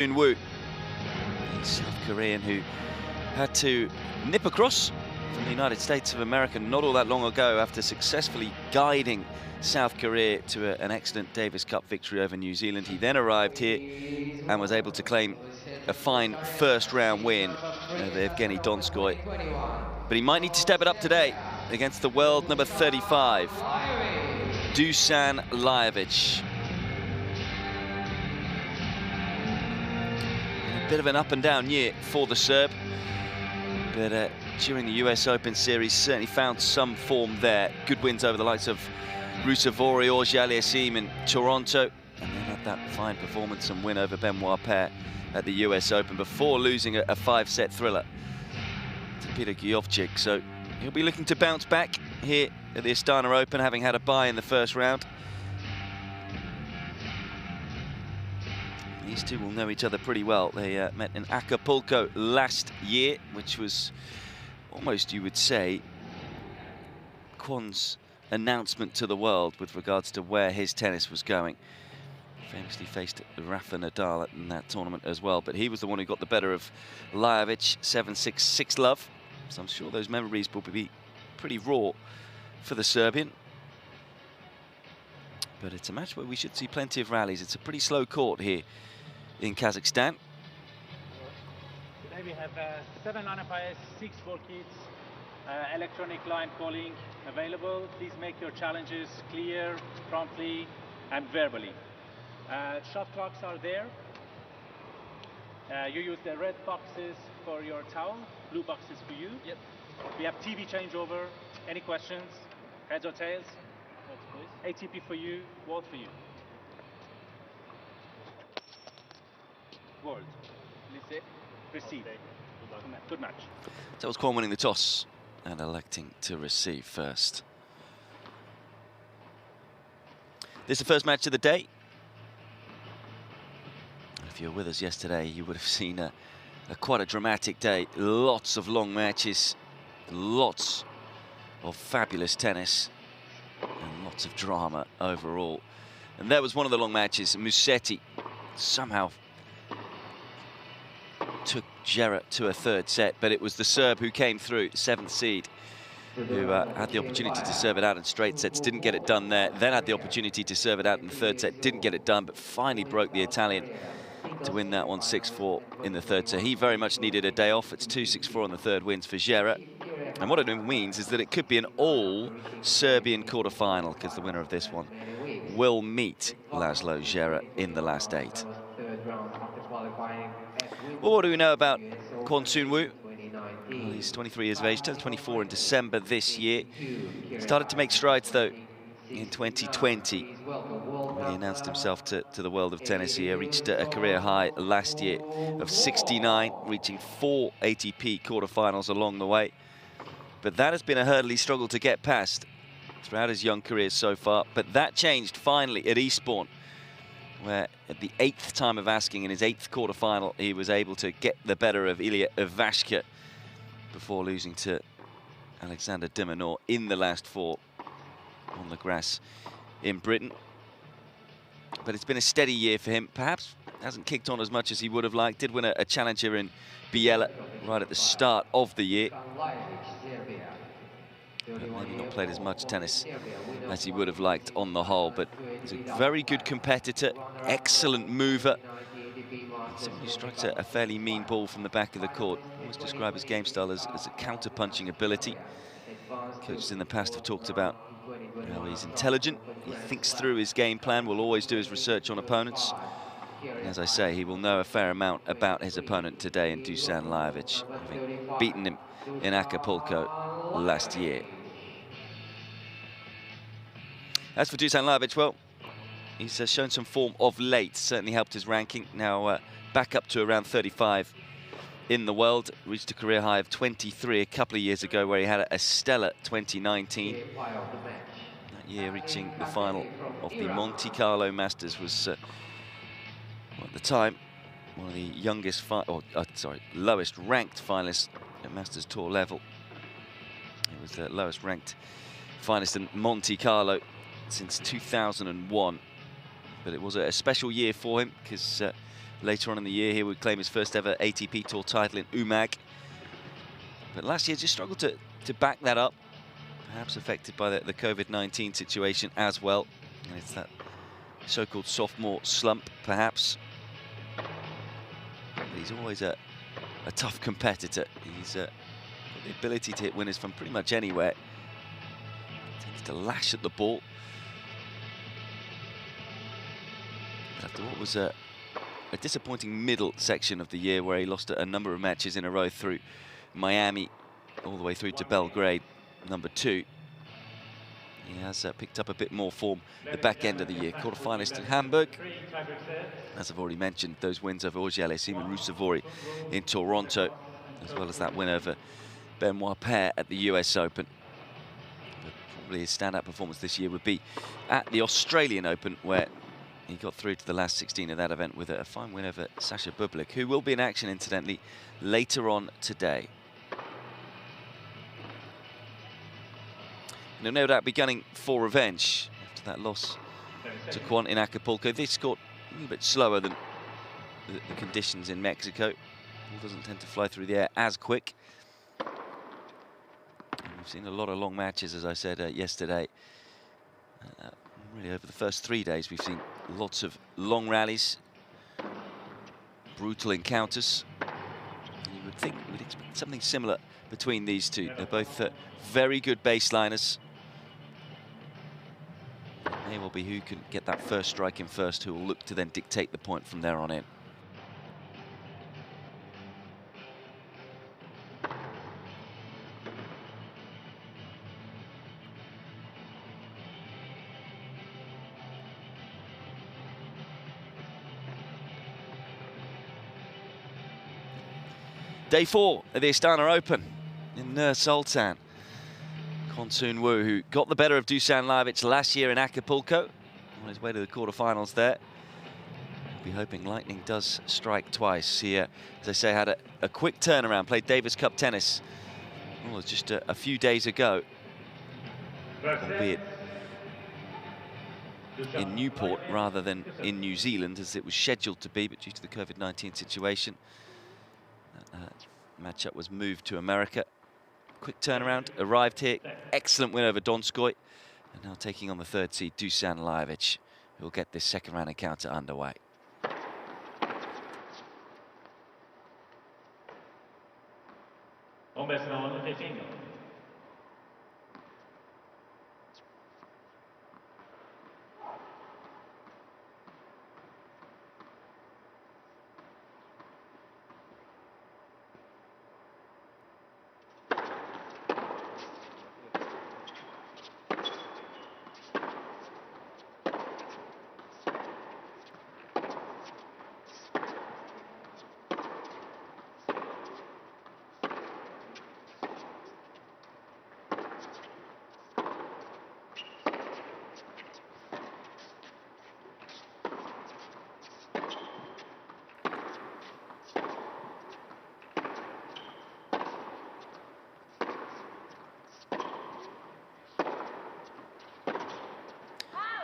Soonwoo, the South Korean who had to nip across from the United States of America not all that long ago after successfully guiding South Korea to an excellent Davis Cup victory over New Zealand. He then arrived here and was able to claim a fine first-round win over Evgeny Donskoy. But he might need to step it up today against the world number 35, Dusan Lajovic. A bit of an up and down year for the Serb, but during the US Open series certainly found some form there. Good wins over the likes of Rusevori, Auger-Aliassime in Toronto, and then had that fine performance and win over Benoit Paire at the US Open before losing a 5-set thriller to Peter Lajovic. So he'll be looking to bounce back here at the Astana Open, having had a bye in the first round. These two will know each other pretty well. They met in Acapulco last year, which was almost, you would say, Kwon's announcement to the world with regards to where his tennis was going. Famously faced Rafa Nadal in that tournament as well, but he was the one who got the better of Lajovic, 7-6, 6-love. So I'm sure those memories will be pretty raw for the Serbian. But it's a match where we should see plenty of rallies. It's a pretty slow court here in Kazakhstan. Today we have 7 line-up-IS, 6 4 kits, electronic line calling available. Please make your challenges clear, promptly, and verbally. Shot clocks are there. You use the red boxes for your towel, blue boxes for you. Yep. We have TV changeover. Any questions? Heads or tails? Heads, please. ATP for you, world for you. World. Receive. Good match. So it was Kwon winning the toss and electing to receive first. This is the first match of the day. If you were with us yesterday, you would have seen quite a dramatic day. Lots of long matches, lots of fabulous tennis, and lots of drama overall. And there was one of the long matches. Musetti somehow took Gerra to a third set, but it was the Serb who came through, 7th seed, who had the opportunity to serve it out in straight sets, didn't get it done there, then had the opportunity to serve it out in the third set, didn't get it done, but finally broke the Italian to win that one 6-4 in the third. So he very much needed a day off. It's 2-6-4 on the third wins for Gerra. And what it means is that it could be an all-Serbian quarter-final, because the winner of this one will meet Laszlo Gerra in the last 8. Well, what do we know about Kwon Soonwoo? Well, he's 23 years of age, turns 24 in December this year. Started to make strides, though, in 2020. When he announced himself to the world of tennis. He reached a career high last year of 69, reaching 4 ATP quarterfinals along the way. But that has been a hurdle he struggled to get past throughout his young career so far. But that changed finally at Eastbourne, where at the 8th time of asking, in his 8th quarterfinal, he was able to get the better of Ilya Ivashka before losing to Alexander de Minaur in the last 4 on the grass in Britain. But it's been a steady year for him. Perhaps hasn't kicked on as much as he would have liked. Did win a challenger in Biella right at the start of the year. But maybe not played as much tennis as he would have liked on the whole. But he's a very good competitor, excellent mover. And someone who strikes a fairly mean ball from the back of the court. Always describe his game style as a counter-punching ability. Coaches in the past have talked about how he's intelligent, he thinks through his game plan, will always do his research on opponents. And as I say, he will know a fair amount about his opponent today in Dusan Lajovic, having beaten him in Acapulco last year. As for Dusan Lajovic, well, he's shown some form of late, certainly helped his ranking, now back up to around 35 in the world. Reached a career high of 23 a couple of years ago, where he had a stellar 2019. That year reaching the final of the Monte Carlo Masters was, well, at the time, one of the youngest, lowest ranked finalists at Masters Tour level. It was the lowest ranked finalist in Monte Carlo since 2001. But it was a special year for him, because later on in the year. He would claim his first ever ATP Tour title in Umag. But last year just struggled to back that up, perhaps affected by the COVID-19 situation as well. And it's that so-called sophomore slump, perhaps. But he's always a tough competitor. He's got the ability to hit winners from pretty much anywhere. Tends to lash at the ball. After what was a disappointing middle section of the year, where he lost a number of matches in a row through Miami all the way through to Belgrade, #2. He has picked up a bit more form the back end of the year. Quarter-finalist in Hamburg. As I've already mentioned, those wins over Auger-Aliassime and Ruusuvuori in Toronto, as well as that win over Benoit Paire at the US Open. But probably his standout performance this year would be at the Australian Open, where he got through to the last 16 of that event with a fine win over Sasha Bublik, who will be in action, incidentally, later on today. And he'll no doubt be gunning for revenge after that loss to Kwon in Acapulco. This got a little bit slower than the conditions in Mexico. Ball doesn't tend to fly through the air as quick. And we've seen a lot of long matches, as I said yesterday. Really, over the first 3 days, we've seen lots of long rallies, brutal encounters. And you would think we'd expect something similar between these two. They're both very good baseliners. It may well be who can get that first strike in first, who will look to then dictate the point from there on in. Day 4 of the Astana Open in Nur Sultan. Kwon Soonwoo, who got the better of Dusan Lajovic last year in Acapulco, on his way to the quarterfinals there. We'll be hoping lightning does strike twice. He, as I say, had a quick turnaround, played Davis Cup tennis just a few days ago, albeit in Newport rather than in New Zealand, as it was scheduled to be, but due to the COVID-19 situation, matchup was moved to America. Quick turnaround, arrived here, excellent win over Donskoy, and now taking on the third seed Dusan Lajovic, who will get this second round encounter underway.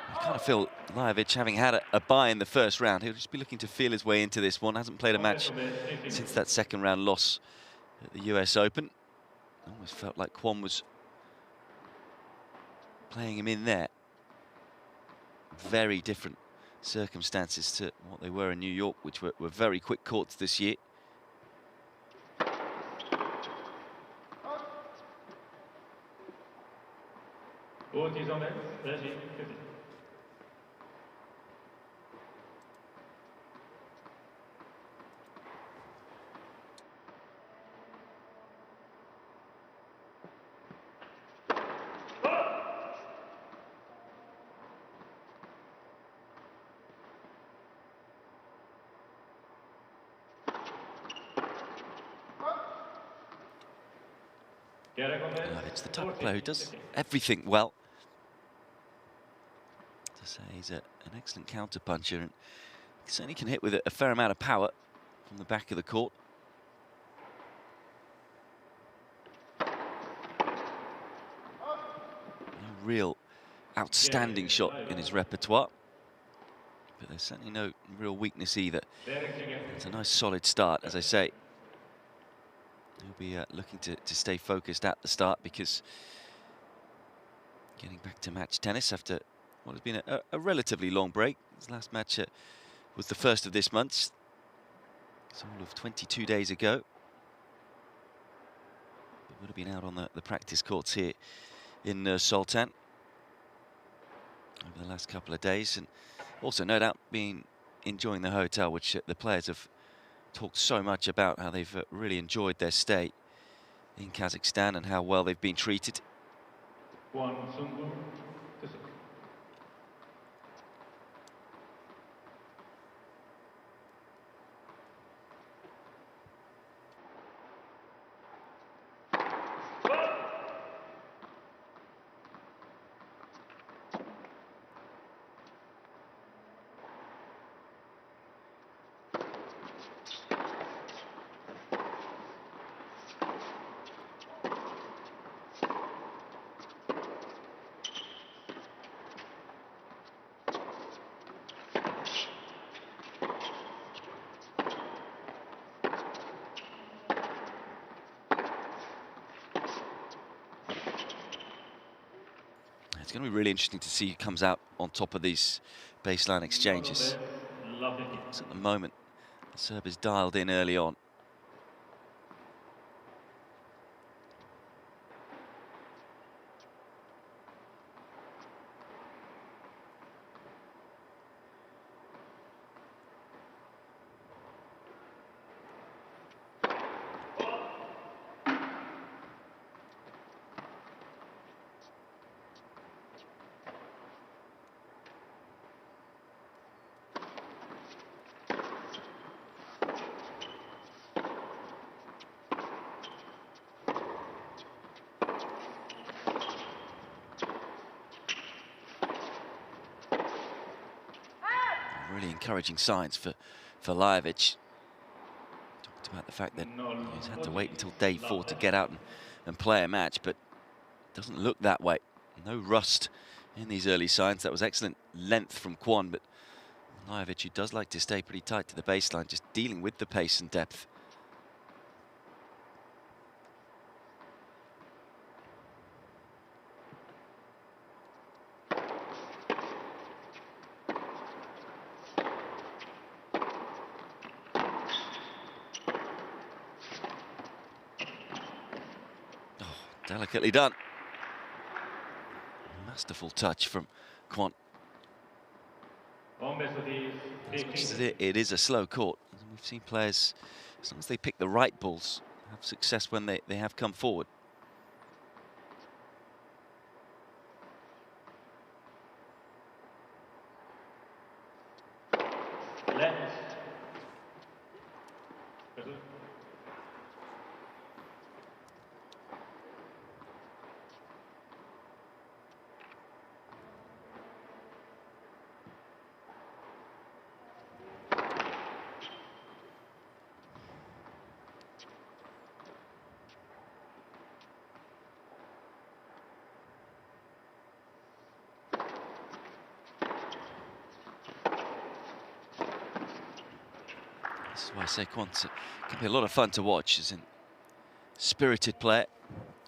I kind of feel Lajovic, having had a bye in the first round, he'll just be looking to feel his way into this one. Hasn't played a match since that second round loss at the US Open. Almost felt like Kwon was playing him in there. Very different circumstances to what they were in New York, which were very quick courts this year. It's the type of player who does everything well. To say, he's an excellent counter puncher, and he certainly can hit with a fair amount of power from the back of the court. No real outstanding shot in his repertoire. but there's certainly no real weakness either. It's a nice solid start, as I say. He'll be looking to stay focused at the start, because getting back to match tennis after what has been a relatively long break. His last match was the first of this month. It's all of 22 days ago. But would have been out on the practice courts here in Sultan over the last couple of days, and also no doubt been enjoying the hotel, which the players have talked so much about, how they've really enjoyed their stay in Kazakhstan and how well they've been treated. Kwon, Soonwoo, Dusan. It's going to be really interesting to see who comes out on top of these baseline exchanges. So at the moment, the serve is dialed in early on. Really encouraging signs for Lajovic. Talked about the fact that he's had to wait until day 4 to get out and play a match, but it doesn't look that way. No rust in these early signs. That was excellent length from Kwon, but Lajovic, who does like to stay pretty tight to the baseline, just dealing with the pace and depth. Delicately done. Masterful touch from Kwon. As much as it is a slow court, we've seen players, as long as they pick the right balls, have success when they have come forward. This is why I say Kwon can be a lot of fun to watch. He's a spirited player.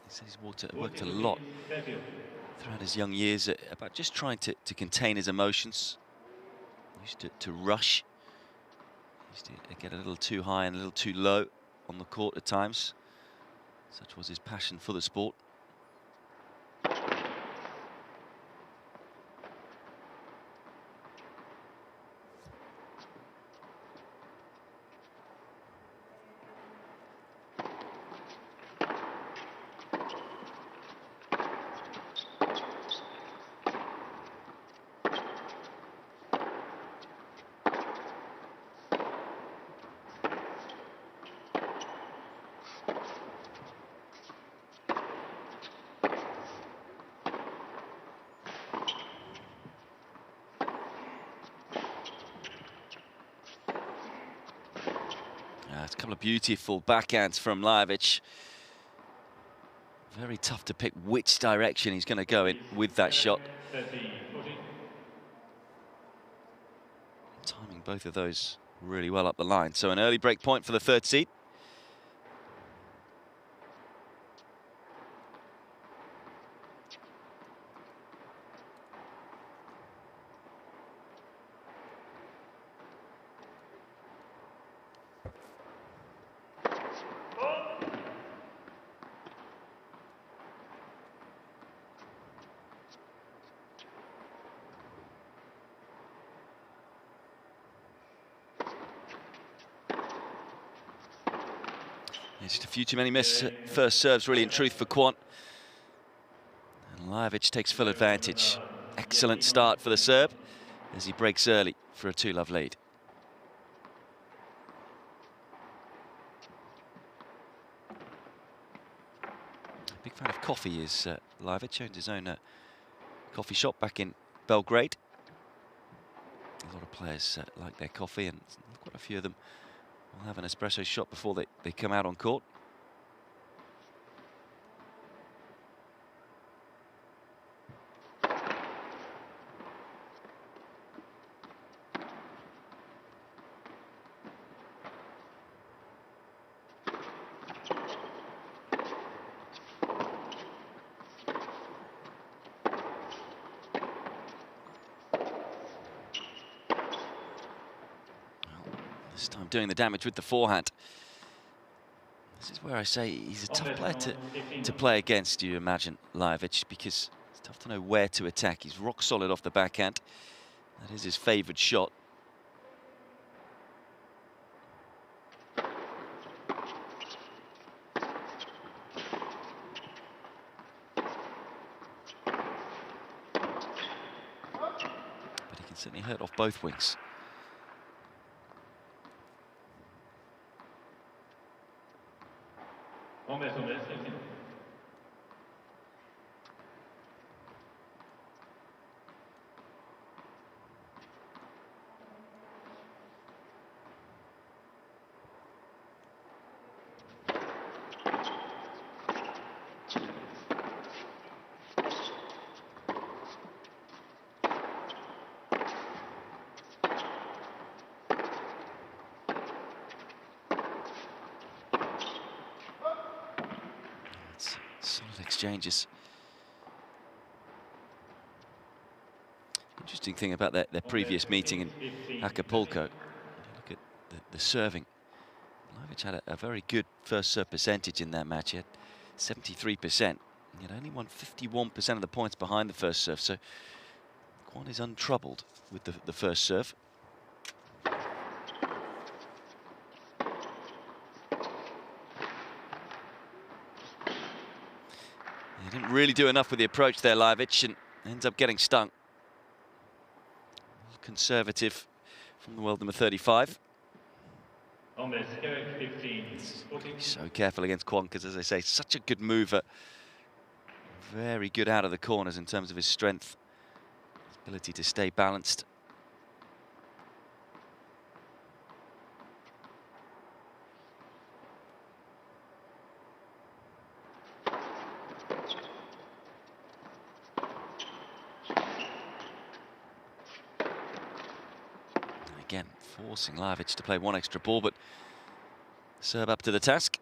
He says he's worked a lot throughout his young years about just trying to contain his emotions. He used to rush. He used to get a little too high and a little too low on the court at times. Such was his passion for the sport. It's a couple of beautiful backhands from Lajovic. Very tough to pick which direction he's going to go in with that shot. both of those really well up the line. So an early break point for the third seed. Just a few too many missed first serves, really, in truth, for Kwon. And Lajovic takes full advantage. Excellent start for the Serb as he breaks early for a 2-love lead. Big fan of coffee is Lajovic. Owns his own coffee shop back in Belgrade. A lot of players like their coffee, and quite a few of them will have an espresso shot before they come out on court. This time doing the damage with the forehand. This is where I say he's a tough player to play against, you imagine, Lajovic, because it's tough to know where to attack. He's rock solid off the backhand. That is his favoured shot. But he can certainly hurt off both wings. Solid exchanges. Interesting thing about their previous meeting in Acapulco. Look at the serving. Lajovic had a very good first serve percentage in that match. He had 73%. He had only won 51% of the points behind the first serve. So Kwon is untroubled with the first serve. He didn't really do enough with the approach there, Lajovic, and ends up getting stung. Conservative from the world number 35. So careful against Kwon, because, as I say, such a good mover. Very good out of the corners in terms of his strength, his ability to stay balanced. Again, forcing Lajovic to play one extra ball, but serve up to the task.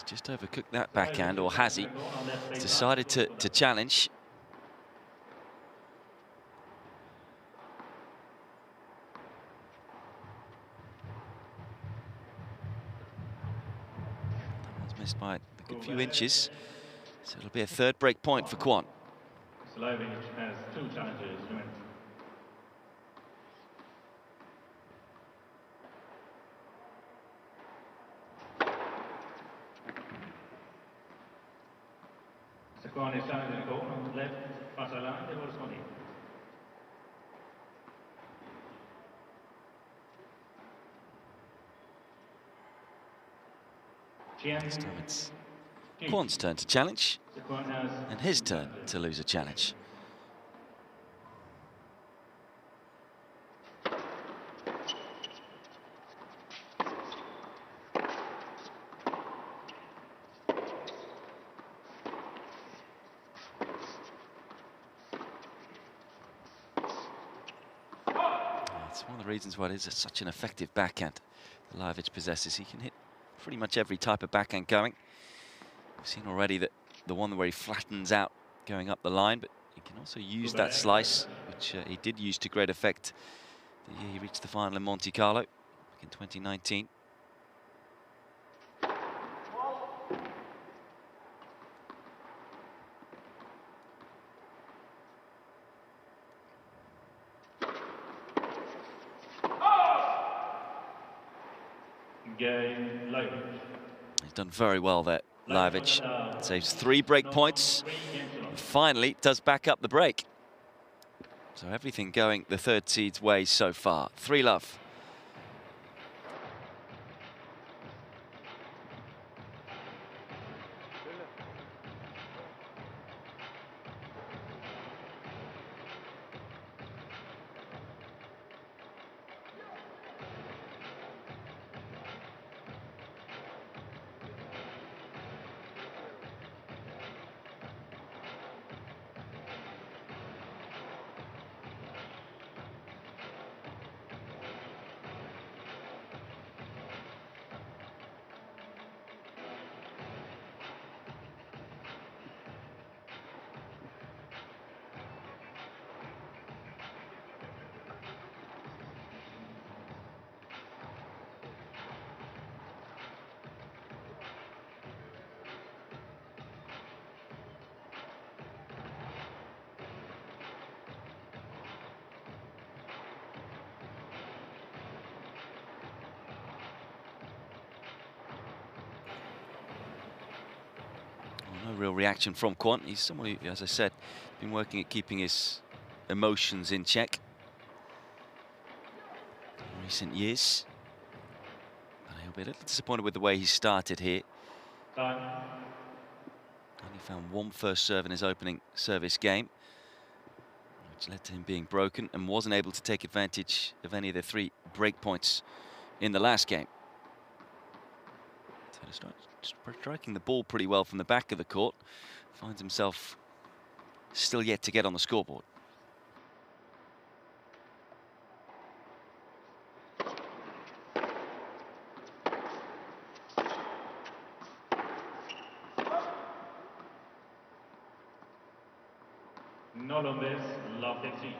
Just overcooked that backhand, or has he? He's decided to challenge. missed by a good few inches. So it'll be a third break point for Kwon. Lajovic has 2 challenges remaining. Kwon is challenging the goal on left, Passalan, the ball This time it's Kwon's turn to challenge, and his turn to lose a challenge. It's one of the reasons why it is such an effective backhand that Lajovic possesses. He can hit pretty much every type of backhand going. We've seen already that the one where he flattens out going up the line, but he can also use that slice, which he did use to great effect the year he reached the final in Monte Carlo back in 2019. He's done very well there, Lajovic. Saves 3 break points. And finally does back up the break. So everything going the third seed's way so far. 3-love. No real reaction from Kwon. He's someone who, as I said, been working at keeping his emotions in check in recent years. But he'll be a little disappointed with the way he started here. Only found 1 first serve in his opening service game, which led to him being broken, and wasn't able to take advantage of any of the 3 break points in the last game. So striking the ball pretty well from the back of the court, finds himself still yet to get on the scoreboard. No longer love the team.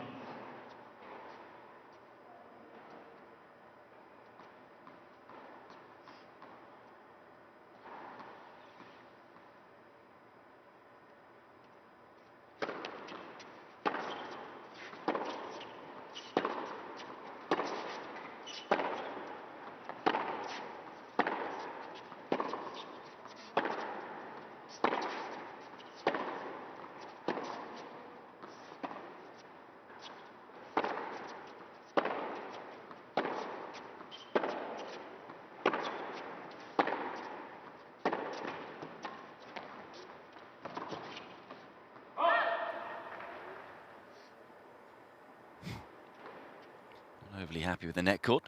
Overly happy with the net court.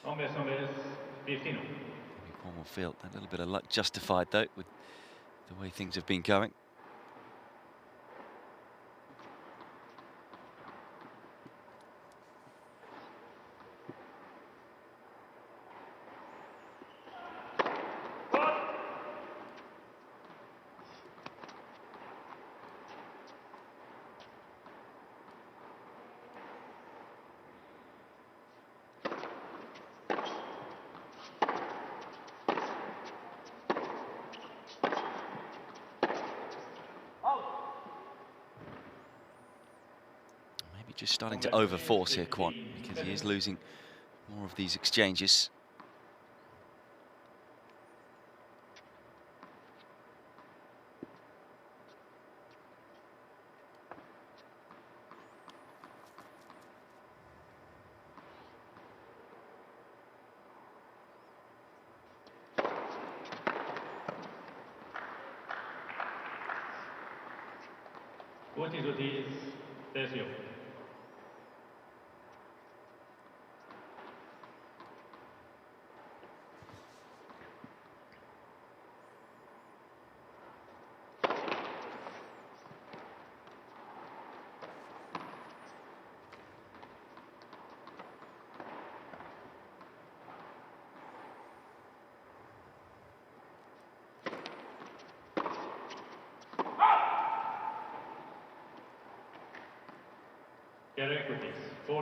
Kwon will feel a little bit of luck justified though with the way things have been going. just starting to overforce here, Kwon, because he is losing more of these exchanges.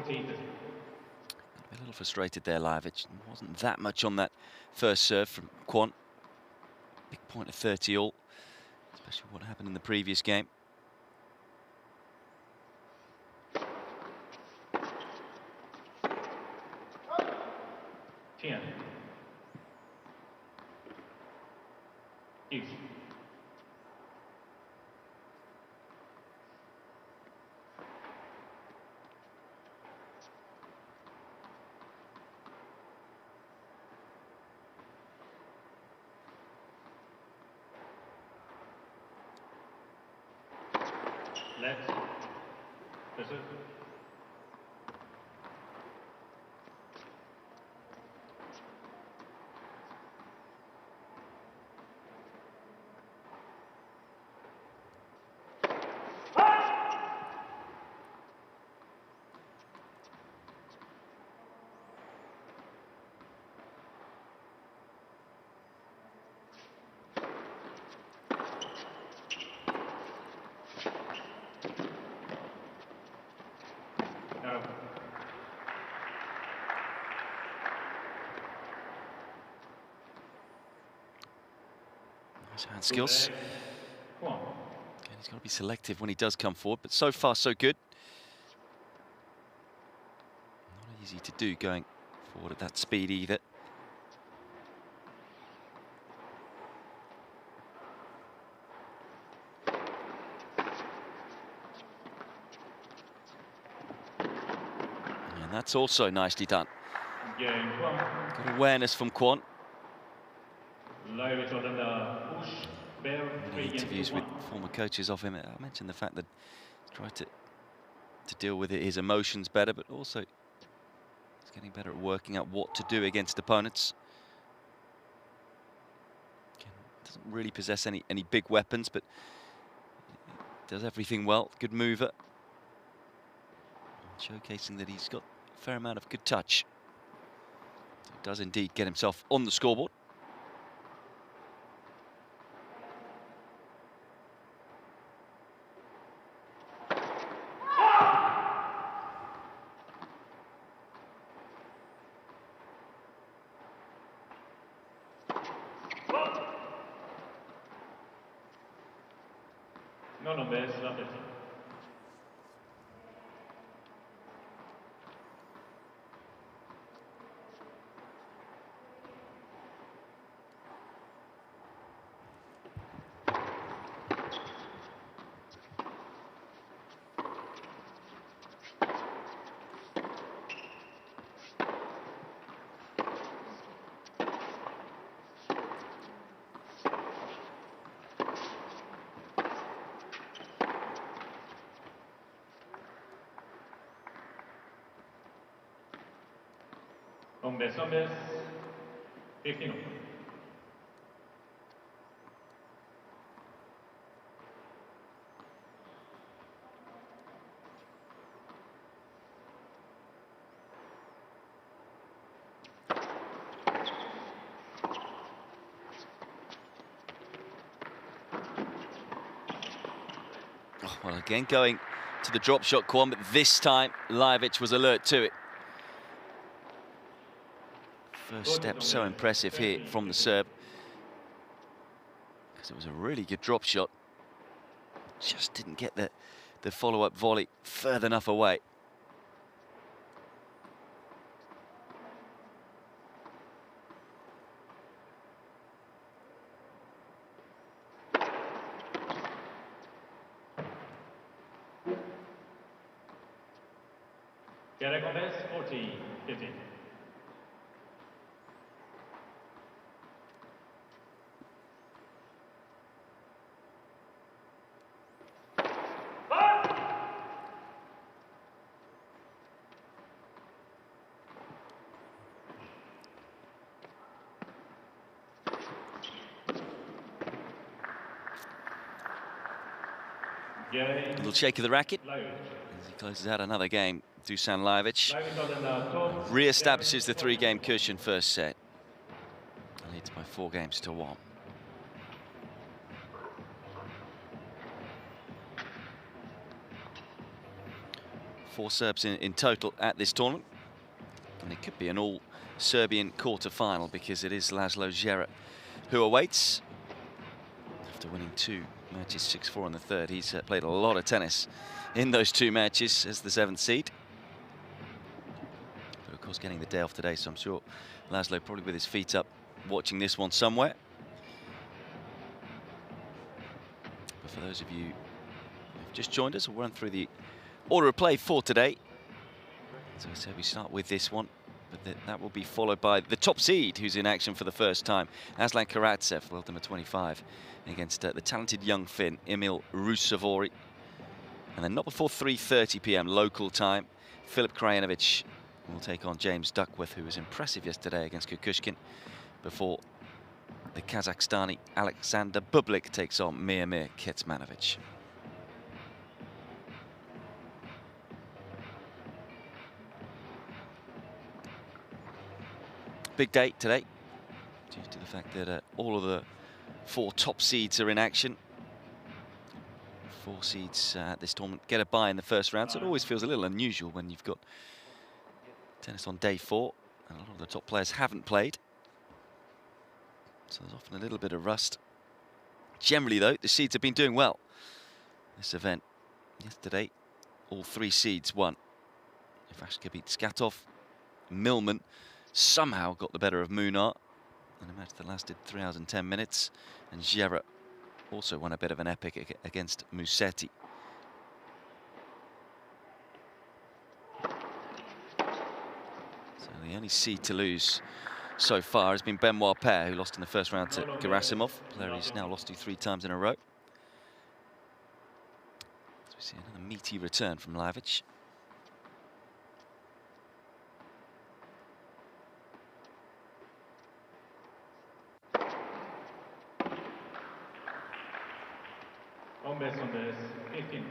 A little frustrated there, Lajovic. Wasn't that much on that first serve from Kwon. Big point of 30 all, especially what happened in the previous game. Nice hand skills. Again, he's got to be selective when he does come forward, but so far so good. Not easy to do going forward at that speed either. And that's also nicely done. Good awareness from Kwon. In interviews with former coaches of him, I mentioned the fact that he's tried to deal with his emotions better, but also he's getting better at working out what to do against opponents. Again, doesn't really possess any big weapons, but does everything well. Good mover. Showcasing that he's got a fair amount of good touch. So he does indeed get himself on the scoreboard. Hombres, 15. Oh, well, again going to the drop shot, Kwon, but this time Lajovic was alert to it. First step so impressive here from the serve, because it was a really good drop shot. Just didn't get the follow-up volley further enough away. Garagondes 40, 15. A little shake of the racket as he closes out another game. Dusan Lajovic re-establishes the 3-game cushion first set. Leads by 4 games to 1. Four Serbs in total at this tournament. And it could be an all-Serbian quarter-final because it is Laszlo Djere who awaits. After winning 2 matches, 6-4 in the third, he's played a lot of tennis in those 2 matches as the 7th seed. But of course getting the day off today, so I'm sure Laszlo probably with his feet up watching this one somewhere. But for those of you who've just joined us, we'll run through the order of play for today. So I said we start with this one, but that will be followed by the top seed who's in action for the first time, Aslan Karatsev, world number 25, against the talented young Finn, Emil Rusevori. And then not before 3:30 p.m. local time, Filip Krajinovic will take on James Duckworth, who was impressive yesterday against Kukushkin, before the Kazakhstani Alexander Bublik takes on Miomir Kecmanovic. Big day today, due to the fact that all of the 4 top seeds are in action. 4 seeds at this tournament get a bye in the first round, so it always feels a little unusual when you've got tennis on day 4, and a lot of the top players haven't played. So there's often a little bit of rust. Generally, though, the seeds have been doing well this event. Yesterday, all 3 seeds won. Ivashka beat Skatov. Millman somehow got the better of Munar in a match that lasted 3 hours and 10 minutes. And Djere also won a bit of an epic against Musetti. So the only seed to lose so far has been Benoit Paire, who lost in the first round to Gerasimov, a player he's now lost to 3 times in a row. So we see another meaty return from Lajovic. Hombres 15.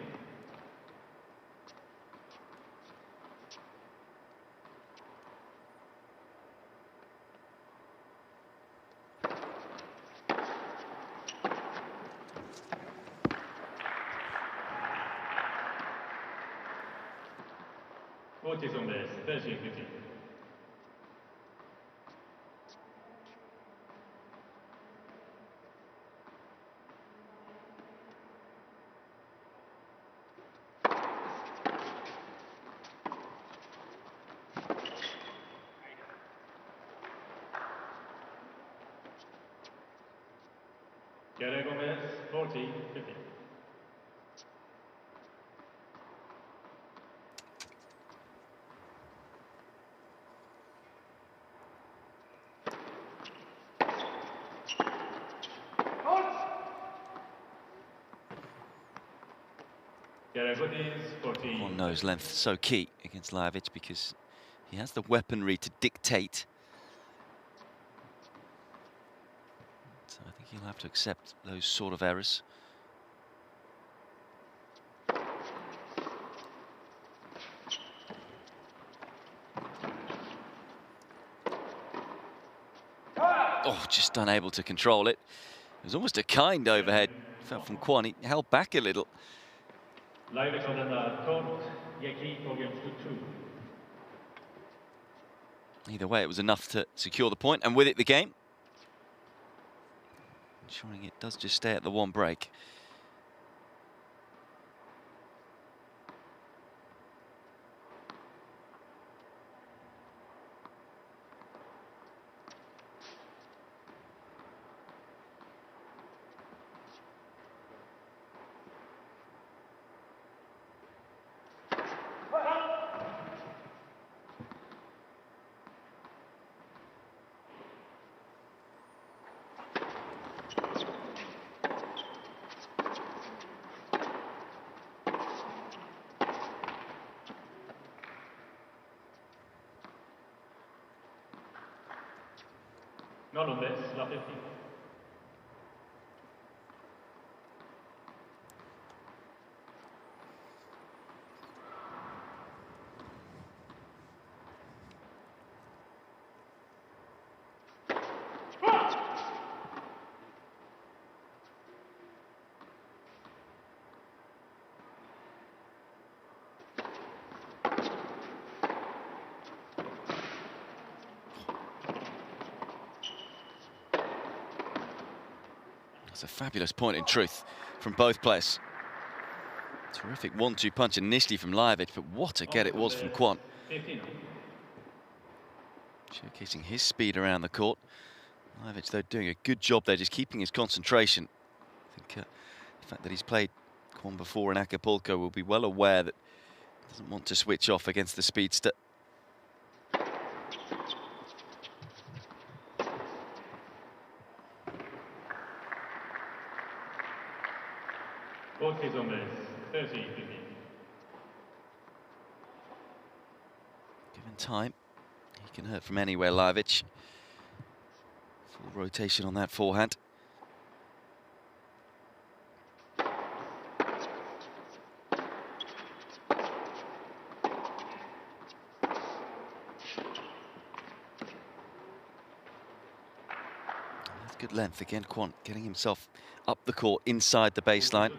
Otis hombres 13, 15. Gary Gomez 40, 15. Kwon knows length so key against Lajovic because he has the weaponry to dictate. So I think he'll have to accept those sort of errors. Oh, just unable to control it. It was almost a kind overhead. Felt from Kwon, he held back a little. Either way, it was enough to secure the point, and with it, the game. Ensuring it does just stay at the 1 break. 0 hombres, la 50. That's a fabulous point in truth from both players. Terrific 1-2 punch initially from Lajovic, but what a get it was from Kwon. 15. Showcasing his speed around the court. Lajovic, though, doing a good job there, just keeping his concentration. I think the fact that he's played Kwon before in Acapulco will be well aware that he doesn't want to switch off against the speedster. Both his hombres, 30, 50. Given time, he can hurt from anywhere, Lajovic. Full rotation on that forehand. That's good length again, Kwon getting himself up the court inside the baseline.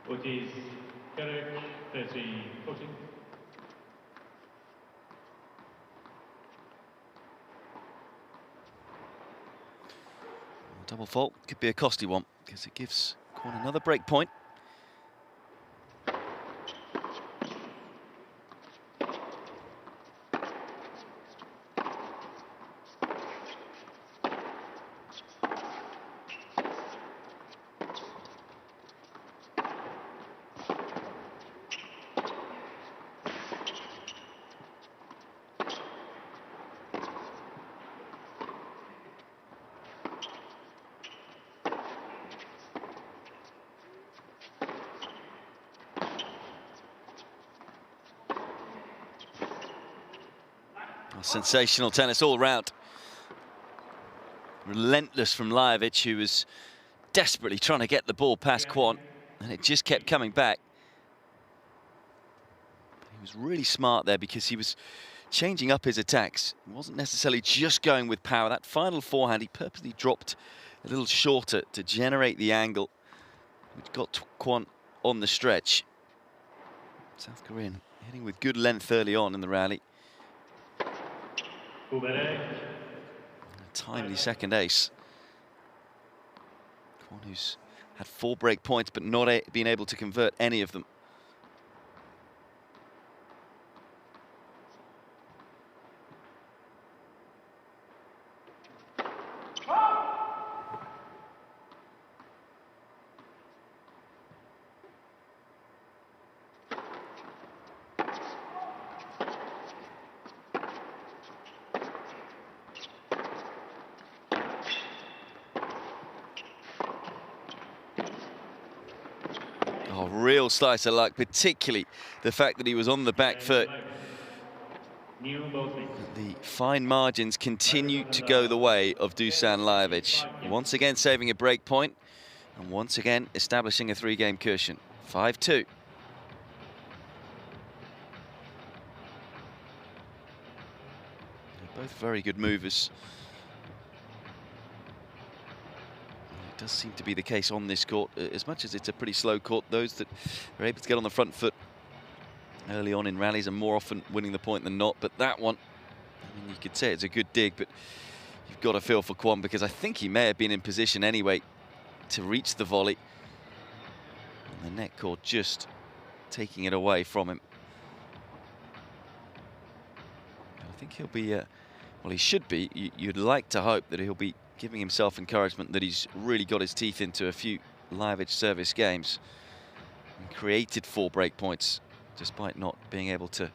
Otis, Carrick, 30, 40. Double fault could be a costly one because it gives Kwon another break point. Sensational tennis all round. Relentless from Lajovic, who was desperately trying to get the ball past Kwon, and it just kept coming back. He was really smart there because he was changing up his attacks. He wasn't necessarily just going with power. That final forehand, he purposely dropped a little shorter to generate the angle, which got Kwon on the stretch. South Korean hitting with good length early on in the rally. A timely second ace. Kwon, who's had 4 break points but not been able to convert any of them. Oh, real slice of luck, particularly the fact that he was on the back foot. The fine margins continue to go the way of Dusan Lajovic. Once again saving a break point, and once again establishing a 3-game cushion. 5-2. They're both very good movers. It does seem to be the case on this court. As much as it's a pretty slow court, those that are able to get on the front foot early on in rallies are more often winning the point than not. But that one, I mean, you could say it's a good dig, but you've got to feel for Kwon because I think he may have been in position anyway to reach the volley. And the net court just taking it away from him. think he'll be, well, he should be. You'd like to hope that he'll be giving himself encouragement that he's really got his teeth into a few Lajovic service games and created 4 break points, despite not being able to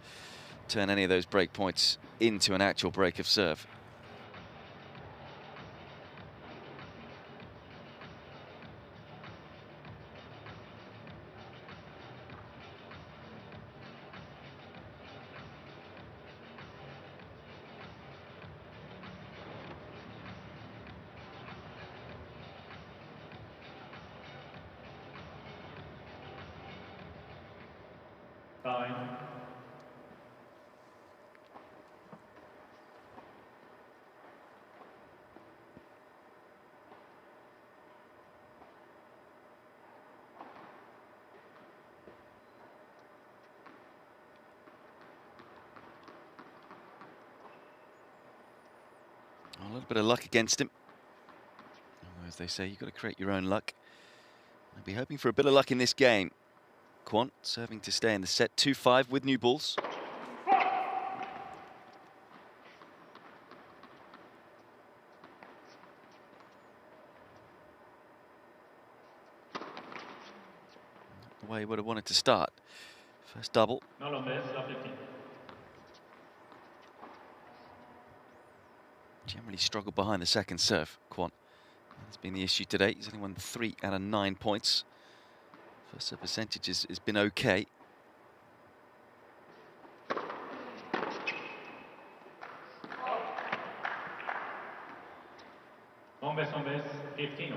turn any of those break points into an actual break of serve. Time. A little bit of luck against him. As they say, you've got to create your own luck. I'll be hoping for a bit of luck in this game. Kwon serving to stay in the set, 2-5 with new balls. The way he would have wanted to start. First double. Generally struggled behind the second serve, Kwon. That's been the issue today. He's only won 3 out of 9 points. First serve percentage has been okay. On base, 15.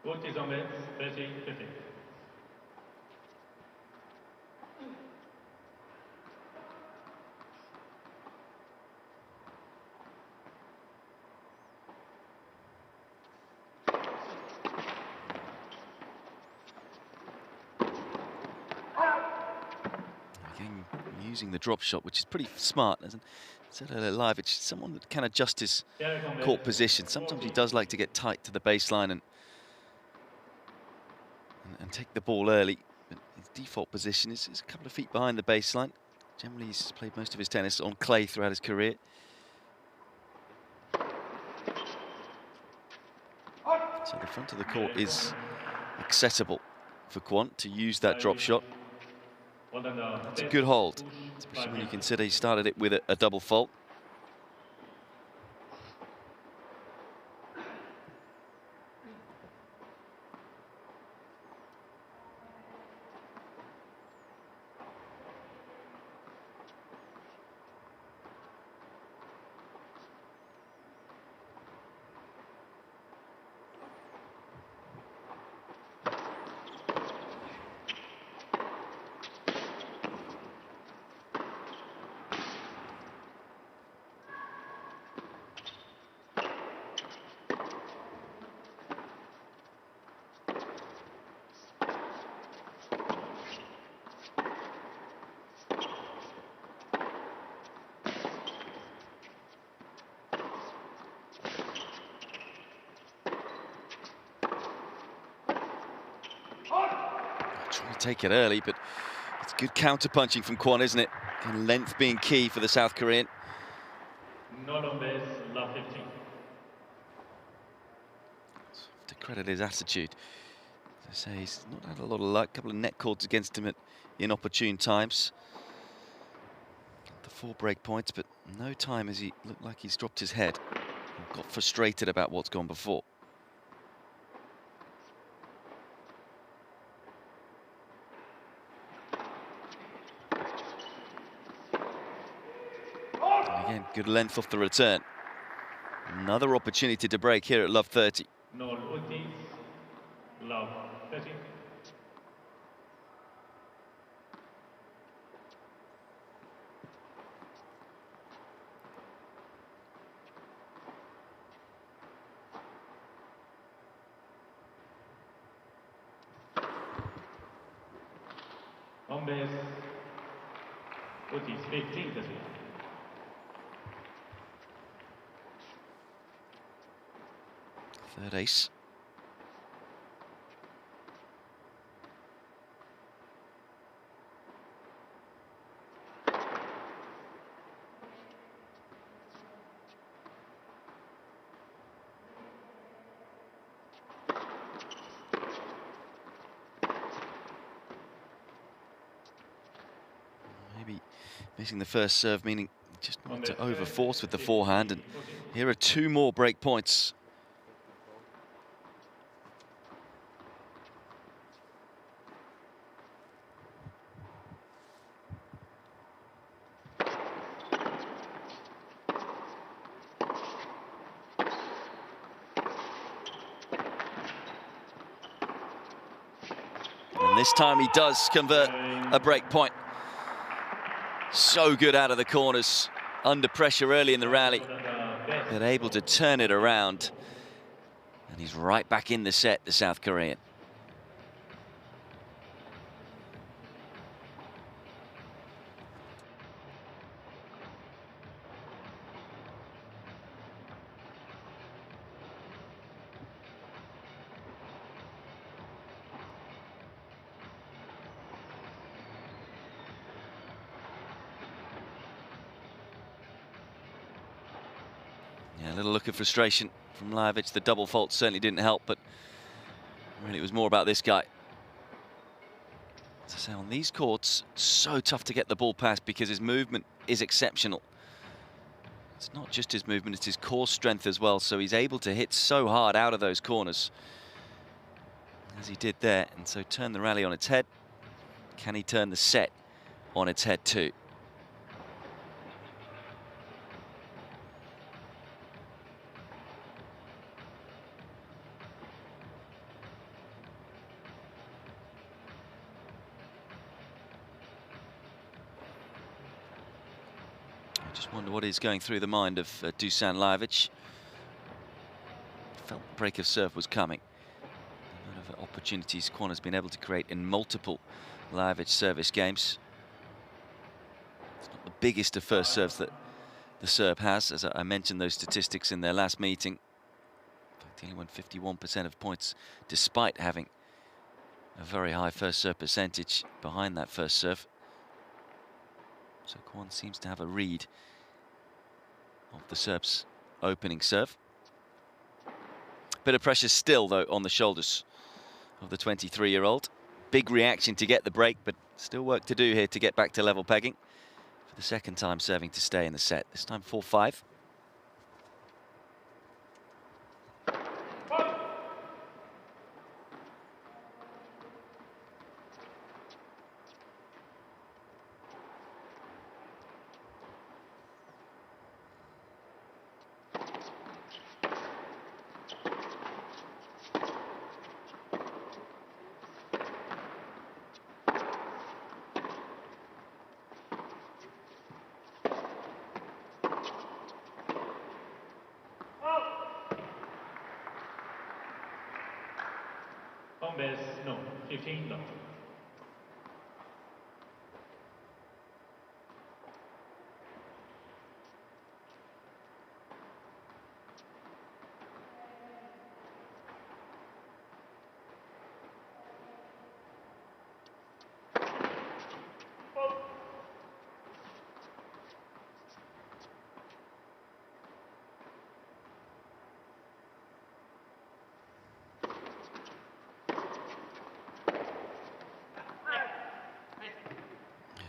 Both is on base, 30, 50. Again, using the drop shot, which is pretty smart. As I said earlier live, it's someone that can adjust his court position. Sometimes he does like to get tight to the baseline and take the ball early. But his default position is a couple of feet behind the baseline. Generally, he's played most of his tennis on clay throughout his career. So the front of the court is accessible for Kwon to use that drop shot. It's a good hold, especially when you consider he started it with a double fault. Trying to take it early, but it's good counter-punching from Kwon, isn't it? And length being key for the South Korean. Not on base, love 15. To credit his attitude. As I say, he's not had a lot of luck. A couple of net cords against him at inopportune times. The 4 break points, but no time has he looked like he's dropped his head. Got frustrated about what's gone before. Again, good length off the return. Another opportunity to break here at love 30. No ultis, love 30. Numbers. What is 15, 30? Third ace. Maybe missing the first serve, meaning just not to overforce with the forehand. And here are two more break points. And this time he does convert a break point. So good out of the corners, under pressure early in the rally, but able to turn it around. And he's right back in the set, the South Korean. Yeah, a little look of frustration from Lajovic. The double fault certainly didn't help, but really it was more about this guy. As I say, on these courts, so tough to get the ball past because his movement is exceptional. It's not just his movement, it's his core strength as well, so he's able to hit so hard out of those corners, as he did there, and so turn the rally on its head. Can he turn the set on its head too? I just wonder what is going through the mind of Dusan Lajovic. Felt the break of serve was coming. A lot of opportunities Kwon has been able to create in multiple Lajovic service games. It's not the biggest of first serves that the Serb has, as I mentioned those statistics in their last meeting. In fact, he only won 51% of points, despite having a very high first serve percentage behind that first serve. So Kwon seems to have a read of the Serbs' opening serve. Bit of pressure still, though, on the shoulders of the 23-year-old. Big reaction to get the break, but still work to do here to get back to level pegging. For the second time serving to stay in the set, this time 4-5. Numbers, no, 15, no.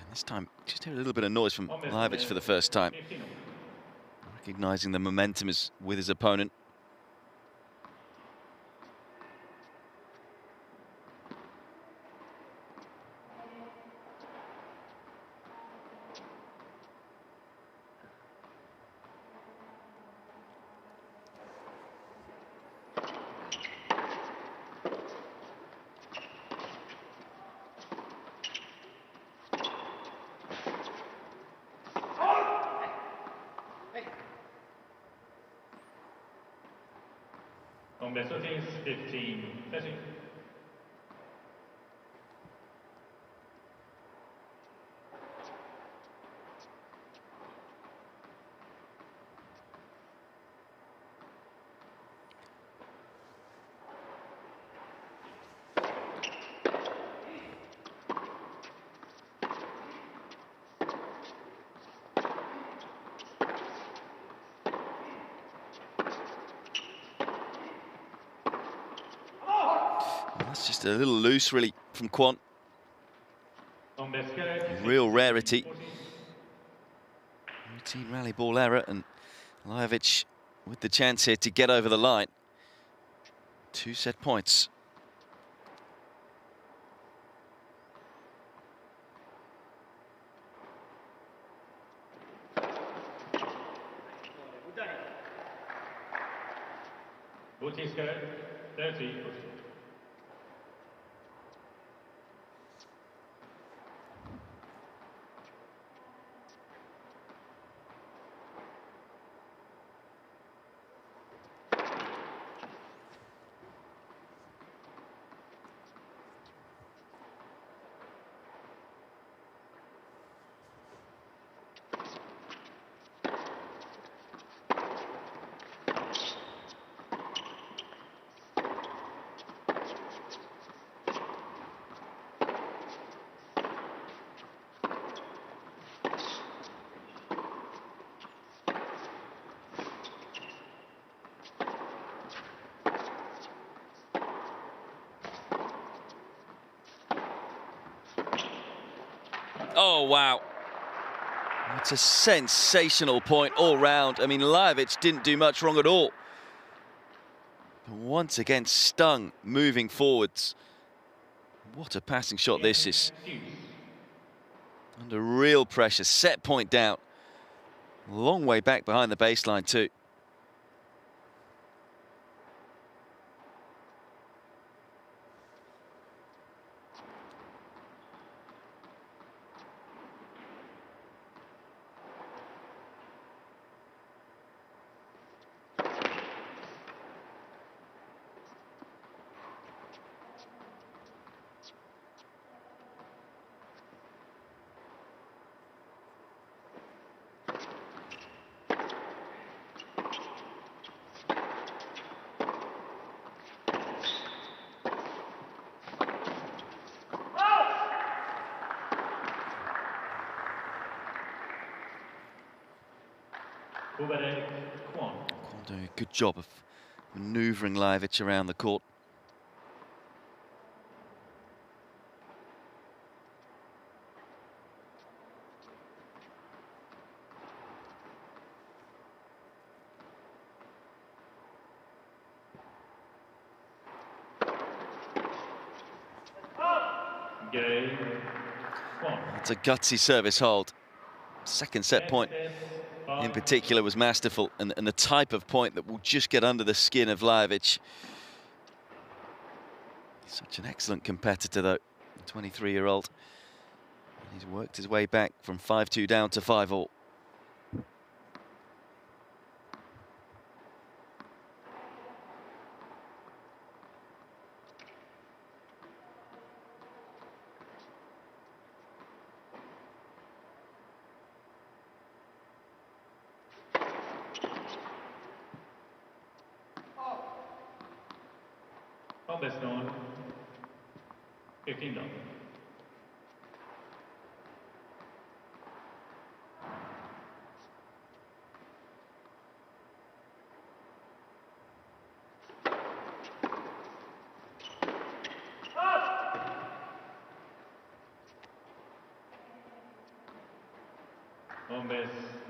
This time, just hear a little bit of noise from Lajovic for the first time. Recognizing the momentum is with his opponent. Numbers 15, 30. That's just a little loose, really, from Kwon. Real rarity. Routine rally ball error, and Lajovic with the chance here to get over the line. 2 set points. Oh, wow. It's a sensational point all round. I mean, Lajovic didn't do much wrong at all. But once again, stung moving forwards. What a passing shot this is. Under real pressure, set point down. Long way back behind the baseline too. Kwon doing a good job of manoeuvring Lajovic around the court. It's a gutsy service hold. Second set point in particular was masterful, and the type of point that will just get under the skin of Lajovic. Such an excellent competitor, though, the 23-year-old. He's worked his way back from 5-2 down to 5-all. Best known, 15 down.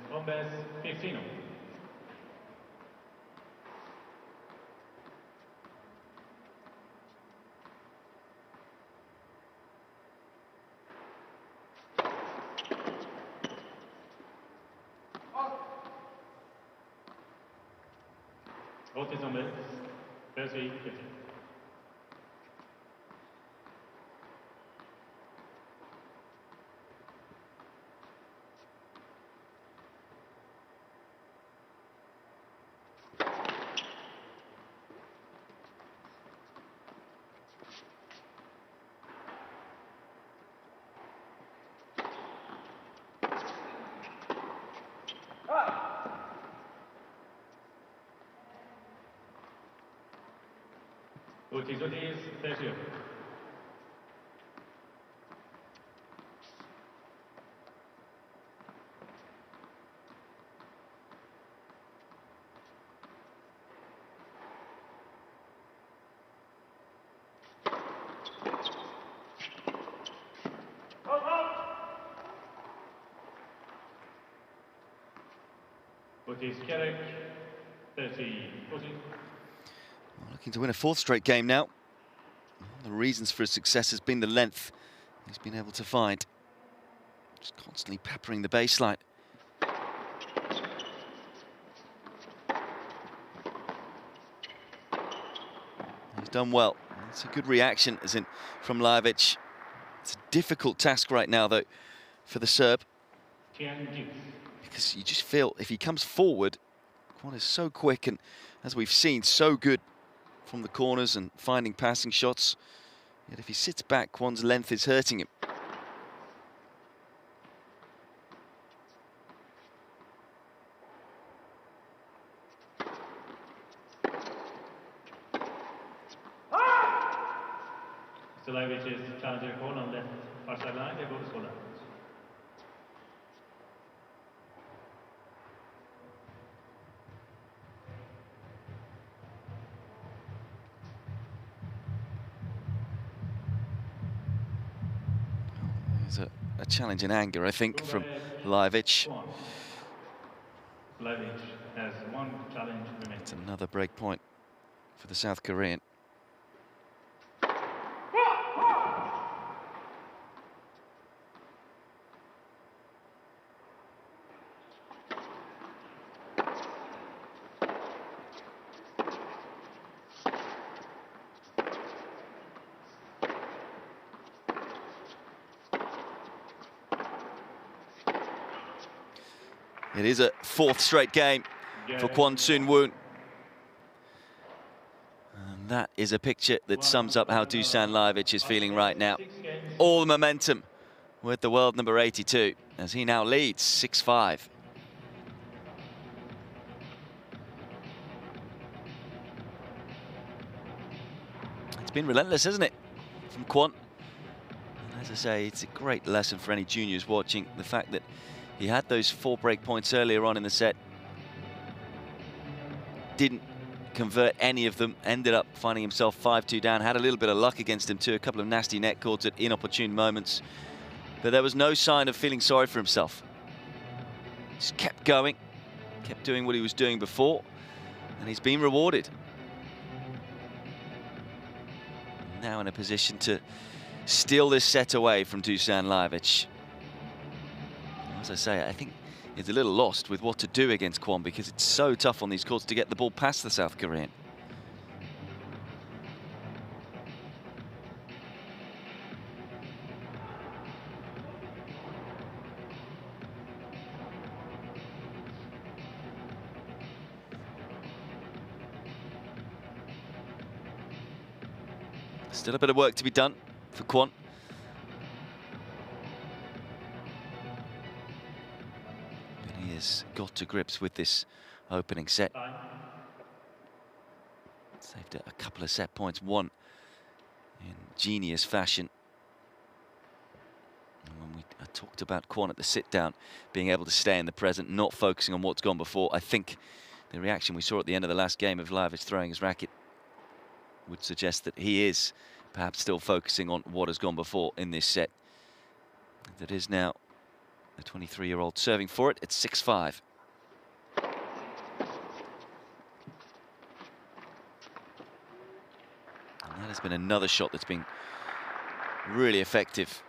Hombres 15. Vote is hombres 30, 15. Otis, 30. Looking to win a fourth straight game now. The reasons for his success has been the length he's been able to find. Just constantly peppering the baseline. He's done well. It's a good reaction, as in from Lajovic. It's a difficult task right now, though, for the Serb. Because you just feel if he comes forward, Kwon is so quick and, as we've seen, so good from the corners and finding passing shots. Yet if he sits back, Kwon's length is hurting him. Lavic's challenger Kwon on left far sideline, they go to score. There's a challenge in anger, I think, from Lajovic. Lajovic has one challenge remaining. It's another break point for the South Korean. It is a fourth straight game for Kwon Soonwoo. And that is a picture that sums up how Dusan Lajovic is feeling right now. All the momentum with the world number 82, as he now leads 6-5. It's been relentless, hasn't it, from Kwon? And as I say, it's a great lesson for any juniors watching, the fact that he had those 4 break points earlier on in the set. Didn't convert any of them. Ended up finding himself 5-2 down. Had a little bit of luck against him too. A couple of nasty net cords at inopportune moments. But there was no sign of feeling sorry for himself. Just kept going. Kept doing what he was doing before. And he's been rewarded. Now in a position to steal this set away from Dusan Lajovic. As I say, I think he's a little lost with what to do against Kwon, because it's so tough on these courts to get the ball past the South Korean. Still a bit of work to be done for Kwon. He has got to grips with this opening set. Saved a couple of set points, one in genius fashion. And when I talked about Kwon at the sit-down, being able to stay in the present, not focusing on what's gone before, I think the reaction we saw at the end of the last game of Lajovic throwing his racket would suggest that he is perhaps still focusing on what has gone before in this set. That is now the 23-year-old serving for it at 6-5. And that has been another shot that's been really effective.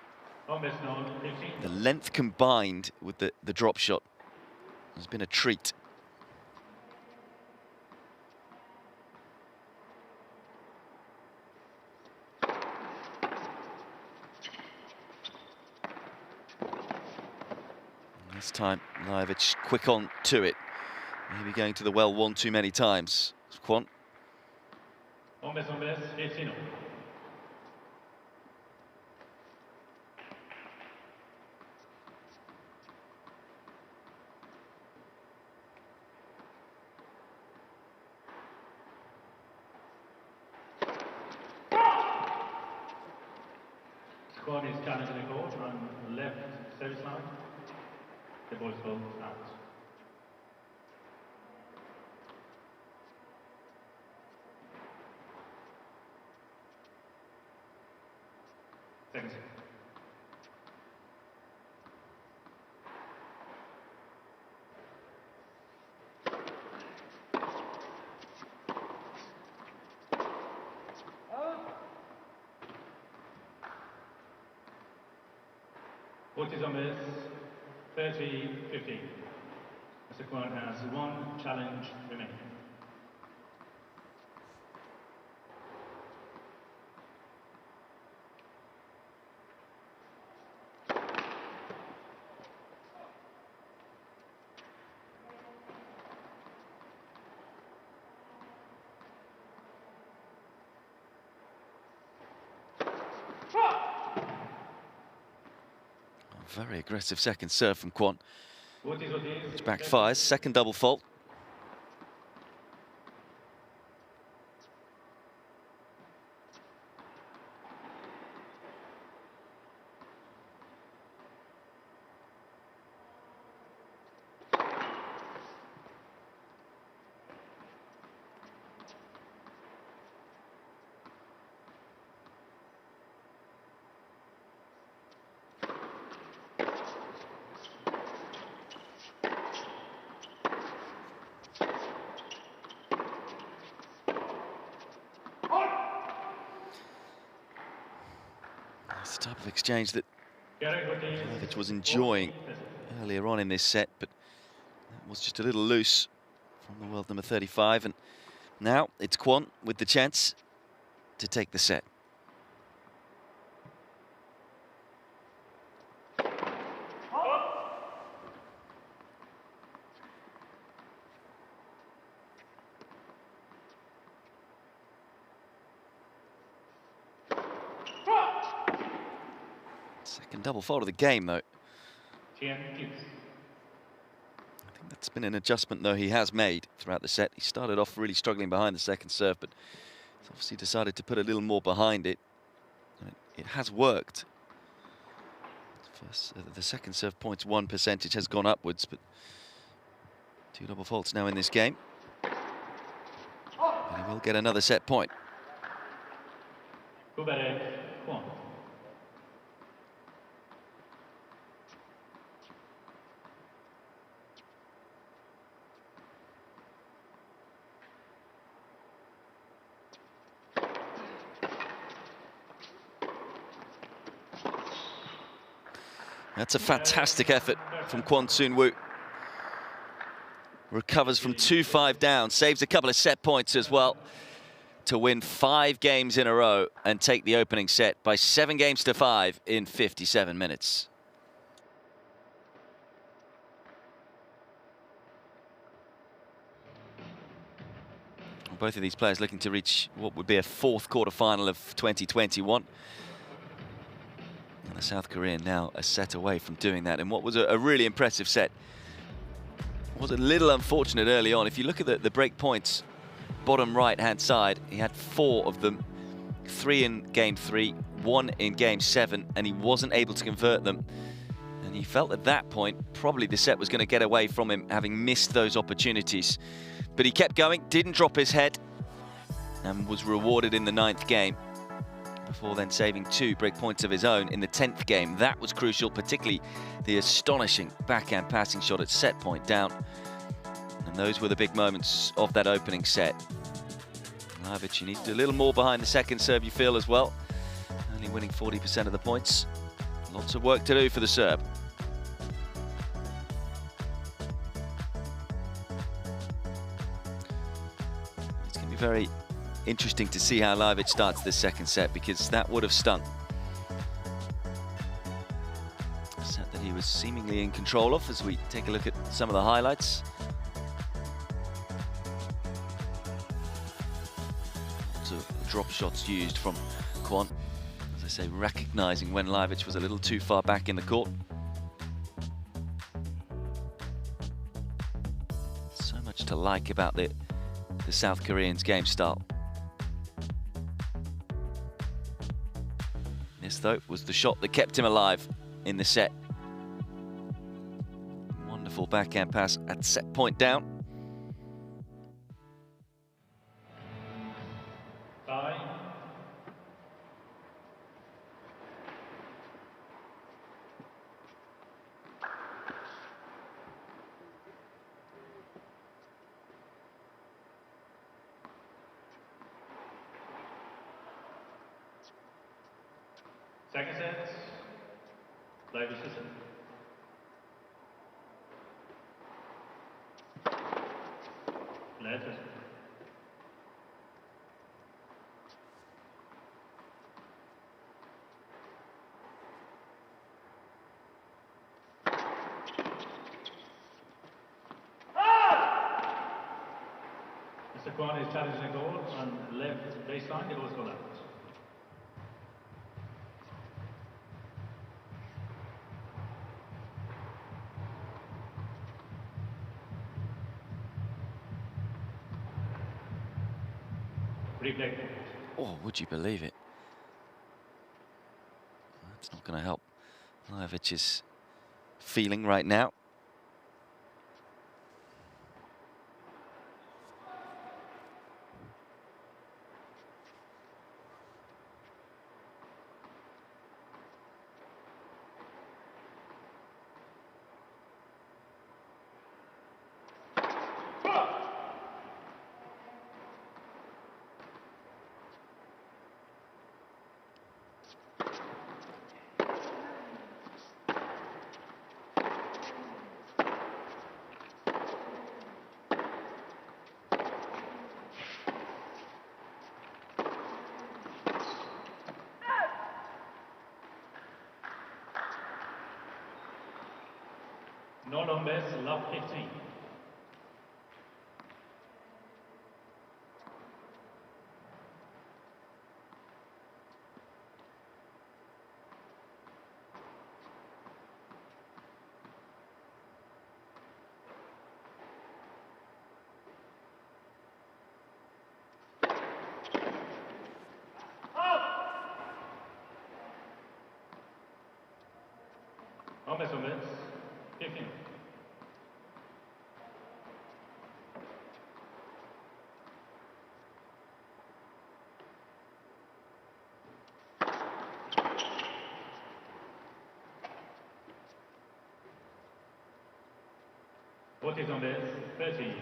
The length combined with the drop shot has been a treat. This time, Lajovic quick on to it. Maybe going to the well one too many times. Kwon. Kwon is challenging the court on left service line. The ball is called out. Second set. What is on this? 30-15. Mr. Kwon has one challenge remaining. Very aggressive second serve from Kwon, What is which backfires. Second double fault. It's the type of exchange that Lajovic was enjoying earlier on in this set, but that was just a little loose from the world number 35. And now it's Kwon with the chance to take the set. Second double fault of the game, though. I think that's been an adjustment, though, he has made throughout the set. He started off really struggling behind the second serve, but he's obviously decided to put a little more behind it. And it has worked. First, the second serve points 1% has gone upwards, but two double faults now in this game. And he will get another set point. Kwon. That's a fantastic effort from Kwon Soonwoo. Recovers from 2-5 down, saves a couple of set points as well to win 5 games in a row and take the opening set by 7-5 in 57 minutes. Both of these players looking to reach what would be a 4th quarterfinal of 2021. And the South Korean now a set away from doing that in what was a really impressive set. It was a little unfortunate early on. If you look at the break points, bottom right-hand side, he had 4 of them. 3 in game 3, 1 in game 7, and he wasn't able to convert them. And he felt at that point, probably the set was going to get away from him, having missed those opportunities. But he kept going, didn't drop his head, and was rewarded in the 9th game, before then saving 2 break points of his own in the 10th game. That was crucial, particularly the astonishing backhand passing shot at set point down. And those were the big moments of that opening set. Lajovic, you need to do a little more behind the second serve, you feel, as well. Only winning 40% of the points. Lots of work to do for the Serb. It's going to be very interesting to see how Lajovic starts this second set, because that would have stung. A set that he was seemingly in control of as we take a look at some of the highlights. Lots of drop shots used from Kwon. As I say, recognizing when Lajovic was a little too far back in the court. So much to like about the South Koreans' game style. This, though, was the shot that kept him alive in the set. Wonderful backhand pass at set point down. Bye. Second set. Lajovic. Lajovic. Mr. Kwon is challenging a goal on left baseline. The goal is gone out. Replay. Oh, would you believe it? That's not going to help Lajovic's feeling right now. No numbers, love 15. Numbers, 15. What is on this? 30, 50.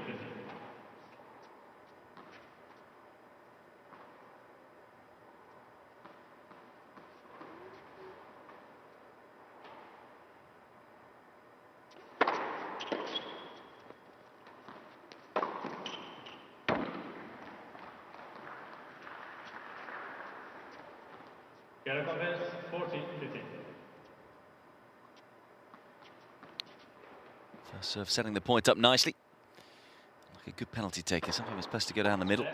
Gareth on this, 40, 50. First serve setting the point up nicely. Like a good penalty taker. Sometimes it's best to go down the middle.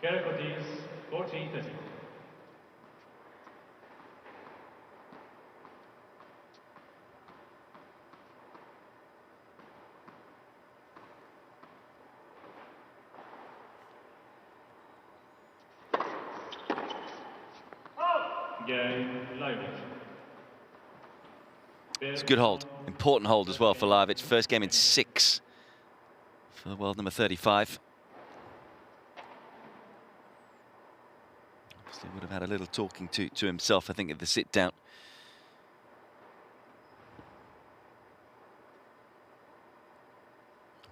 Gareth Ortiz, 40, 30. Game, Lajovic. It's a good hold. Important hold as well for Lajovic. First game in 6 for the world number 35. Obviously would have had a little talking to himself, I think, at the sit down.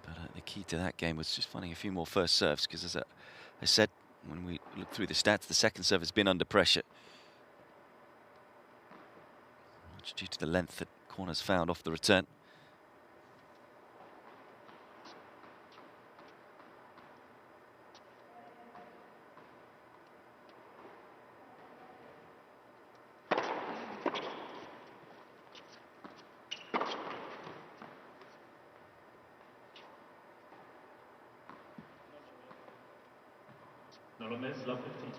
But the key to that game was just finding a few more first serves, because as I said, when we look through the stats, the second serve has been under pressure. Much due to the length that Kwon has found off the return. No miss, love 15.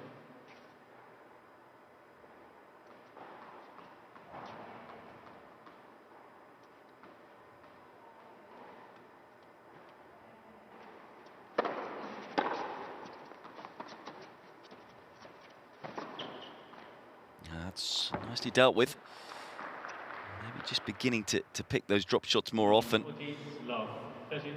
That's nicely dealt with. Maybe just beginning to pick those drop shots more often. Ortiz, love 13.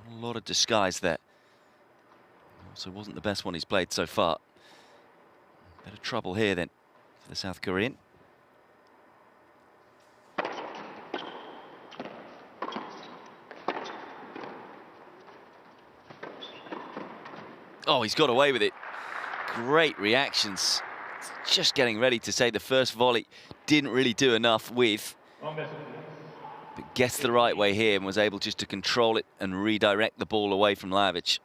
A lot of disguise there. Also wasn't the best one he's played so far. Bit of trouble here then for the South Korean. Oh, he's got away with it. Great reactions. Just getting ready to say the first volley didn't really do enough with, but gets the right way here and was able just to control it and redirect the ball away from Lajovic.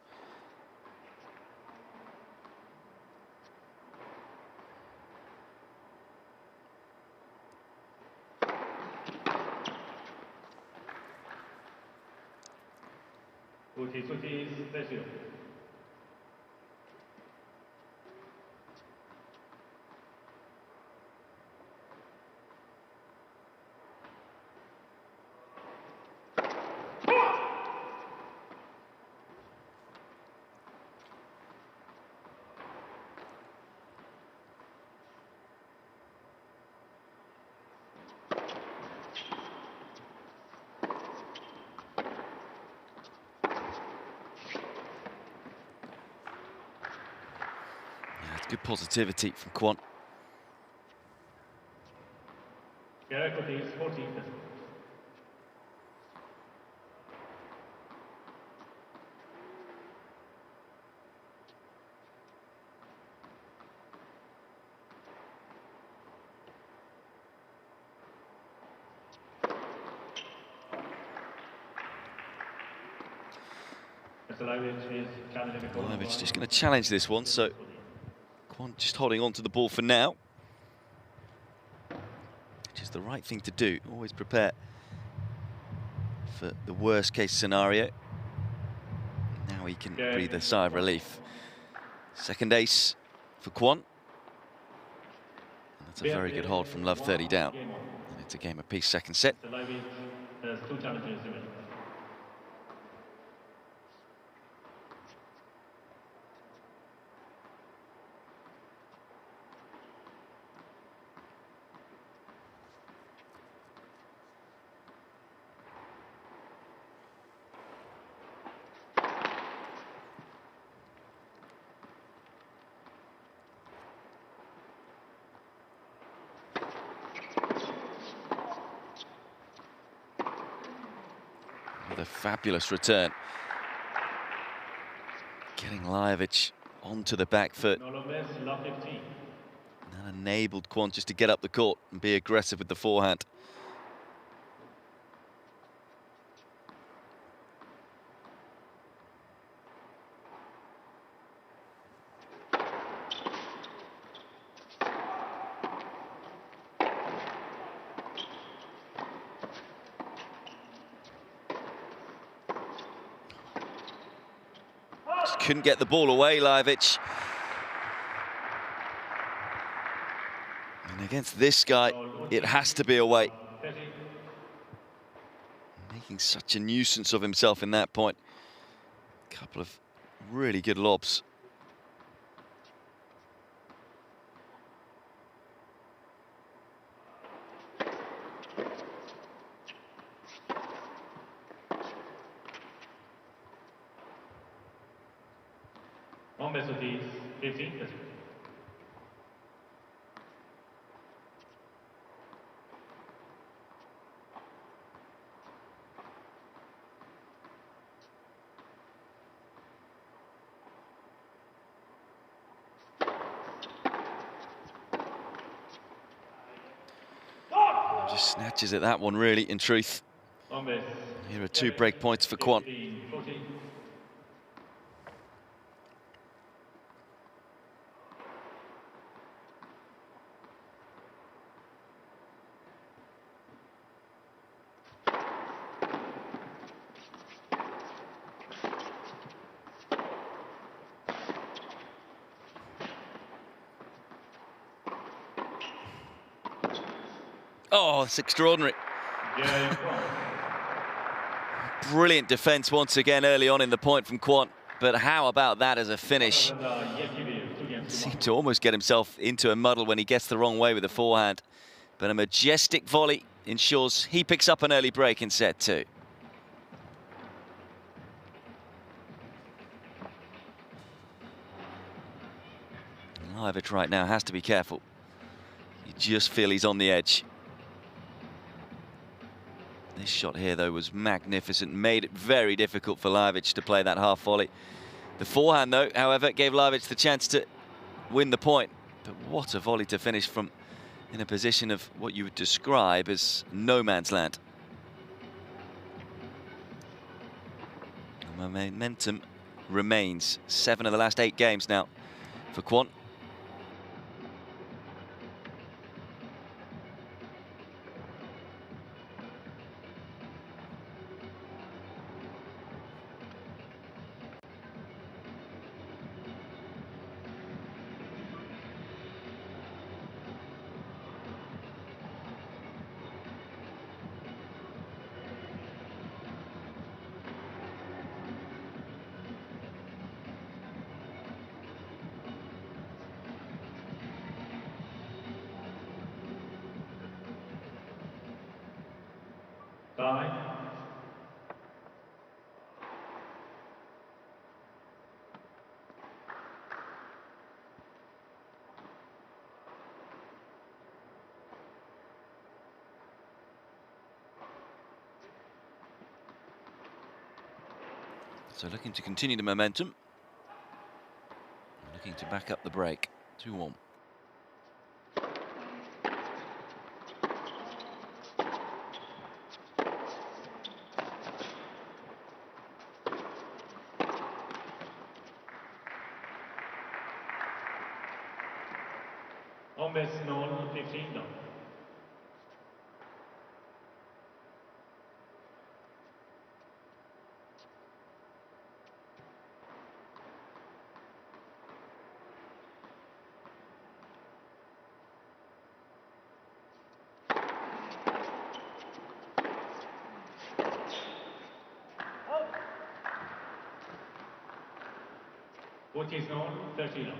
Good positivity from Kwon. Lajovic just going to challenge this one, so Kwon just holding on to the ball for now, which is the right thing to do. Always prepare for the worst case scenario. Now he can breathe a sigh of relief. Second ace for Kwon. And that's a very good hold from Love 30 down. And it's a game apiece, second set. With a fabulous return. Getting Lajovic onto the back foot. And that enabled Kwon just to get up the court and be aggressive with the forehand. Couldn't get the ball away, Lajovic. And against this guy, it has to be away. Making such a nuisance of himself in that point. Couple of really good lobs. Just snatches at that one, really, in truth. Here are 2 break points for Kwon. Oh, it's extraordinary. Brilliant defense once again early on in the point from Kwon. But how about that as a finish? Seemed to almost get himself into a muddle when he gets the wrong way with the forehand. But a majestic volley ensures he picks up an early break in set 2. Lajovic right now has to be careful. You just feel he's on the edge. This shot here, though, was magnificent. Made it very difficult for Lajovic to play that half volley. The forehand, though, however, gave Lajovic the chance to win the point. But what a volley to finish from in a position of what you would describe as no man's land. The momentum remains. 7 of the last 8 games now for Kwon. Bye. So looking to continue the momentum. Looking to back up the break. 2-1. Omvänd 0-15 då. Åtis 0-13 då.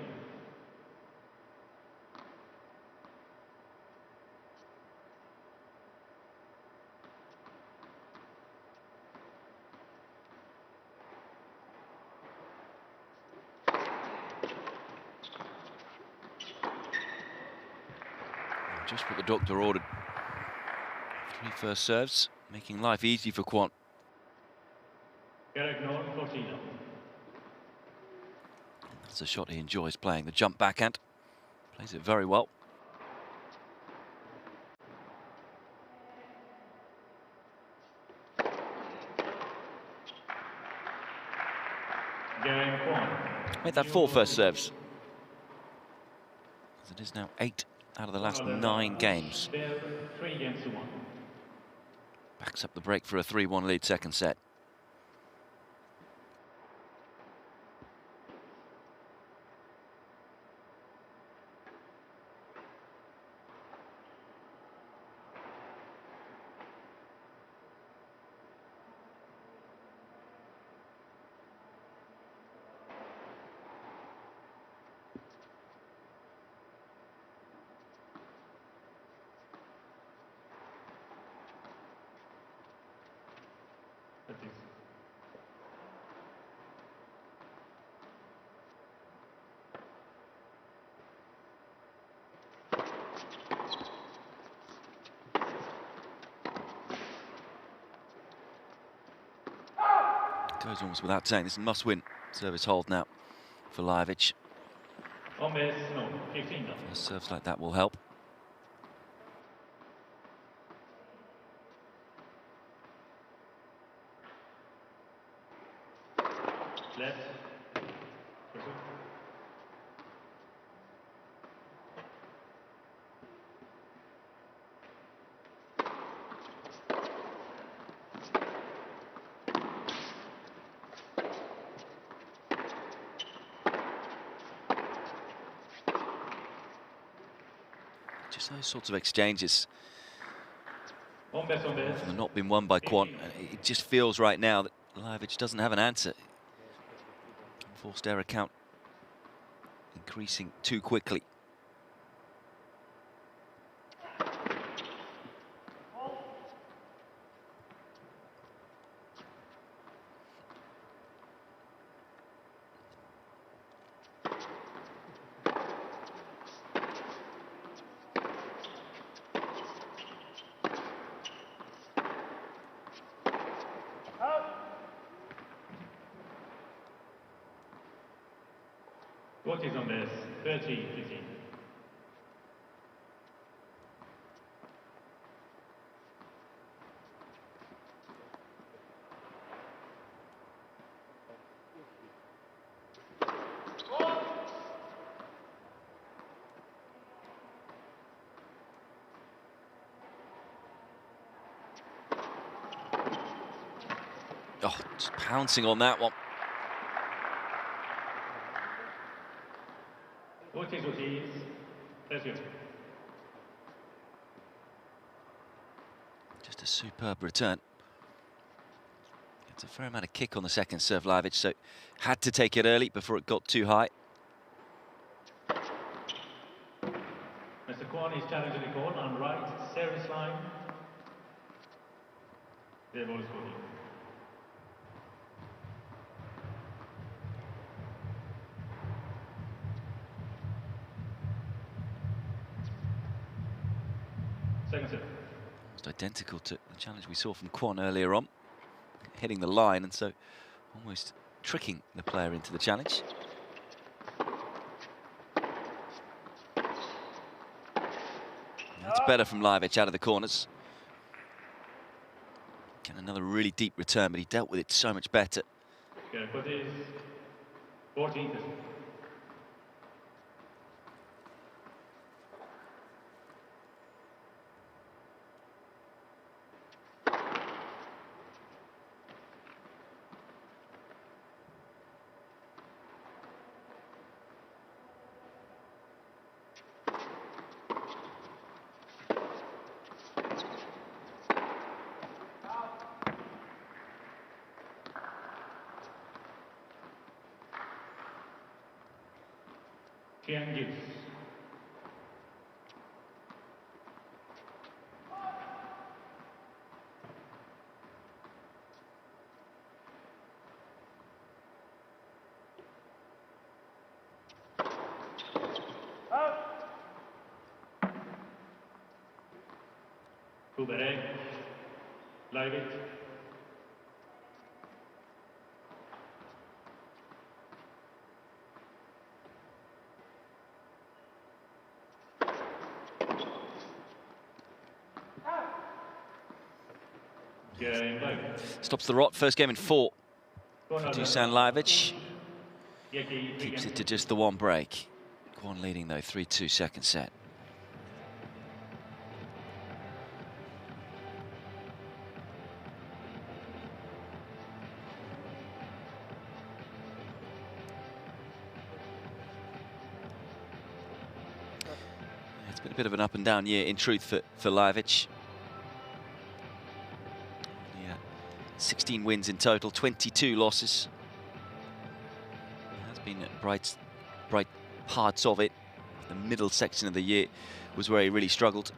Just what the doctor ordered. 3 first serves, making life easy for Kwon. Erik 0-14 då. That's a shot he enjoys playing. The jump backhand. Plays it very well. Made that 4 first serves. As it is now 8 out of the last 9 games. 3 games to 1. Backs up the break for a 3-1 lead second set. Goes almost without saying, this is a must-win service hold now for Lajovic. First serves like that will help. Left. Just those sorts of exchanges have not been won by Kwon. It just feels right now that Lajovic doesn't have an answer. Forced error count increasing too quickly. What is on this? 30-15. Oh, just pouncing on that one. What is? Pleasure. Just a superb return. It's a fair amount of kick on the second serve, Lajovic, so had to take it early before it got too high. Mr. Kwon is challenging the court on right service line. The ball is for you. Second serve. Almost identical to the challenge we saw from Kwon earlier on, hitting the line and so almost tricking the player into the challenge. That's better from Lajovic out of the corners. And another really deep return, but he dealt with it so much better. Okay, what is 14? Gives. Kuberek. Lajovic. Stops the rot, first game in 4 for Dusan. Lajovic keeps it to just the one break. Kwon leading though, 3-2 second set. It's been a bit of an up and down year in truth for Lajovic. 16 wins in total, 22 losses. There's been bright parts of it. The middle section of the year was where he really struggled.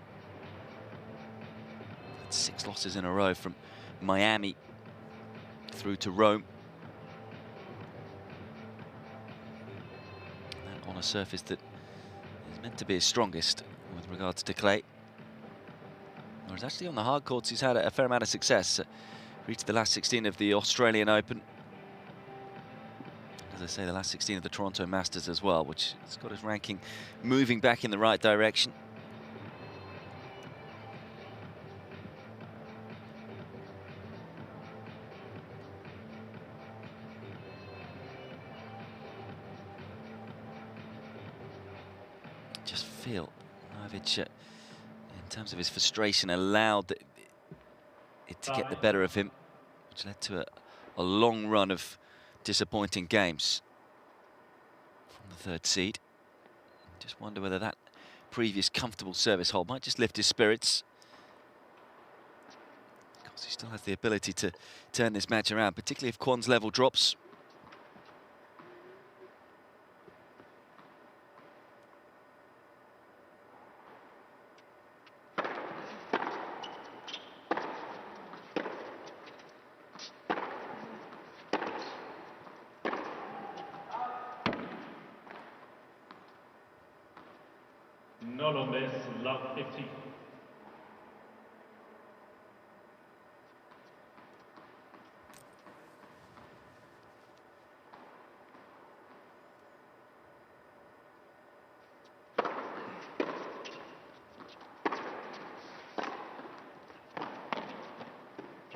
6 losses in a row from Miami through to Rome. And on a surface that is meant to be his strongest with regards to clay. Whereas actually on the hard courts he's had a fair amount of success. Reached the last 16 of the Australian Open. As I say, the last 16 of the Toronto Masters as well, which has got his ranking moving back in the right direction. Just feel Lajovic, in terms of his frustration, allowed it to get the better of him, which led to a long run of disappointing games from the third seed. Just wonder whether that previous comfortable service hold might just lift his spirits. Of course, he still has the ability to turn this match around, particularly if Kwon's level drops. No Lombes, love 50.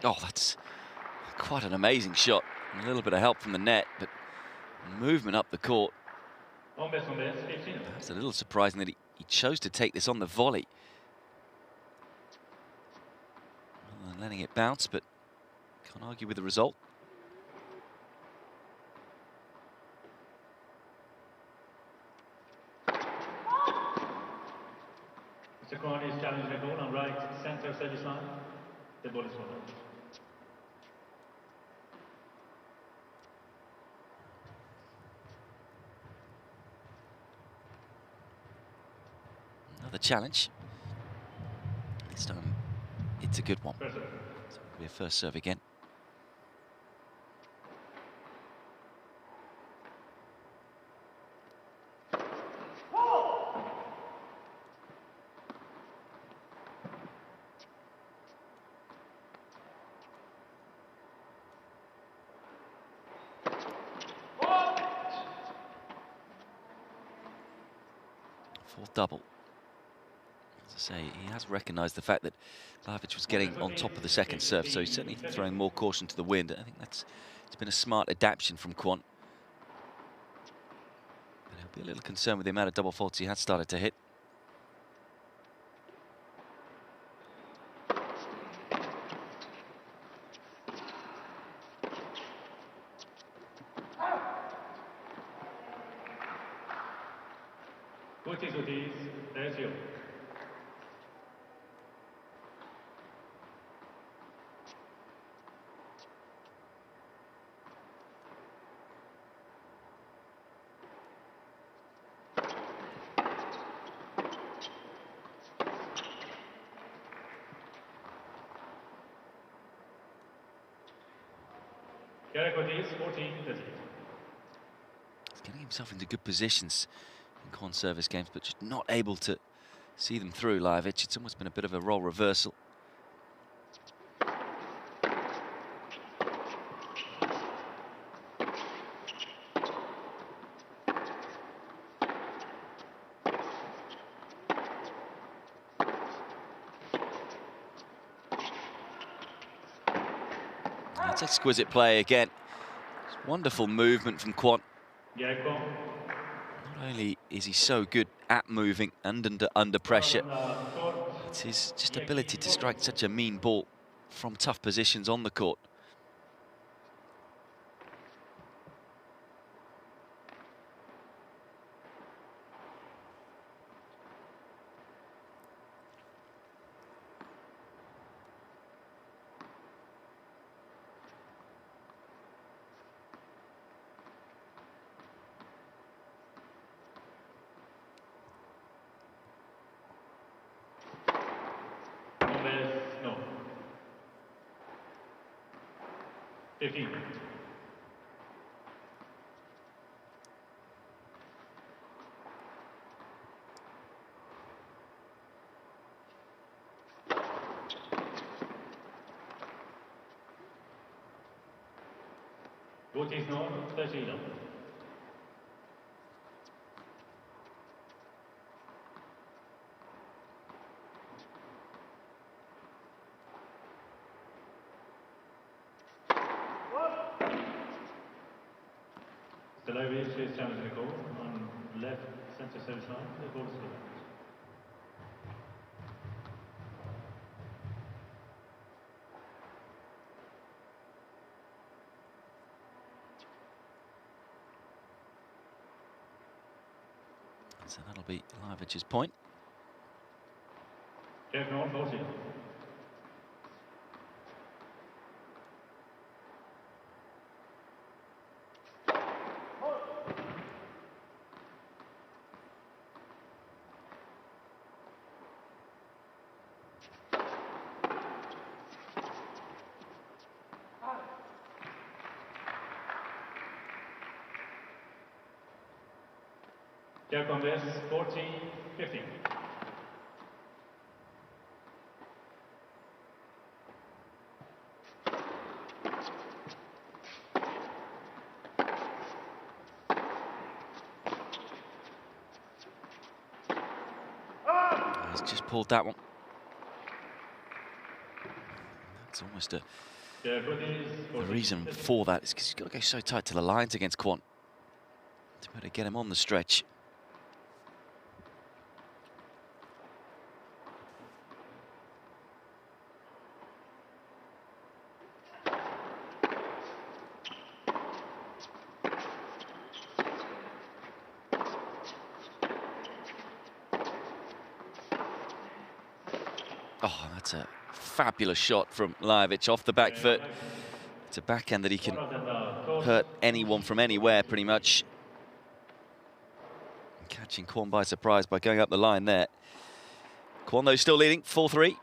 Oh, that's quite an amazing shot. A little bit of help from the net, but movement up the court. On base, 15. Perhaps a little surprising that he chose to take this on the volley. Rather than letting it bounce, but can't argue with the result. Mr. Kwon is challenging the goal on right center service line. The ball is rolling. Another challenge. This time it's a good one. First serve. So it'll be a first serve again. Fourth double. As I say, he has recognised the fact that Lajovic was getting on top of the second serve, so he's certainly throwing more caution to the wind. I think it's been a smart adaptation from Kwon. But he'll be a little concerned with the amount of double faults he has started to hit. There's you. He's getting himself into good positions in Kwon service games, but just not able to see them through. Lajovic. It's almost been a bit of a role reversal. That's exquisite play again. It's wonderful movement from Kwon. Yeah, Kwon. Not only is he so good at moving and under pressure, it's his just ability to strike such a mean ball from tough positions on the court. No. 15. What is not 13. Lajovic is challenging the goal on left center service line. The goal is good. So that'll be Lajovic's point. Jeff North, 14. Jack on this, 14, 15. He's just pulled that one. It's almost a... The reason for that is because he's got to go so tight to the lines against Kwon to be able to get him on the stretch. Oh, that's a fabulous shot from Lajovic off the back foot. It's a backhand that he can hurt anyone from anywhere, pretty much. Catching Kwon by surprise by going up the line there. Kwon, though, still leading, 4-3.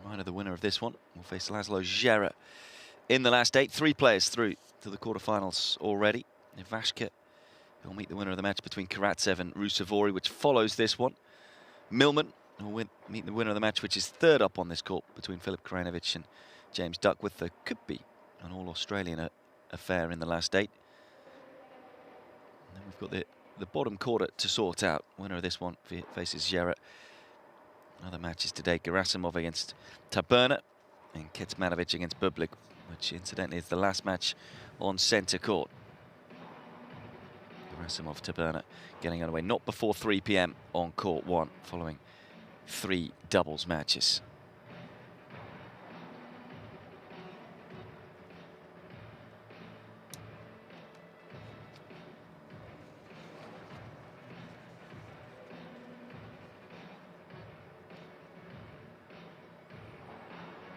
Reminder, the winner of this one will face Lajovic in the last 8. 3 players through to the quarterfinals already. Ivashka will meet the winner of the match between Karatsev and Rusevori, which follows this one. Millman will meet the winner of the match, which is third up on this court, between Filip Krajinovic and James Duckworth. There could be an all-Australian affair in the last 8. And then we've got the bottom quarter to sort out. Winner of this one faces Jarrett. Other matches today: Gerasimov against Taberner and Kecmanovic against Bublik, which incidentally is the last match on centre court. Gerasimov, Taberner getting underway not before 3 p.m. on court 1, following 3 doubles matches.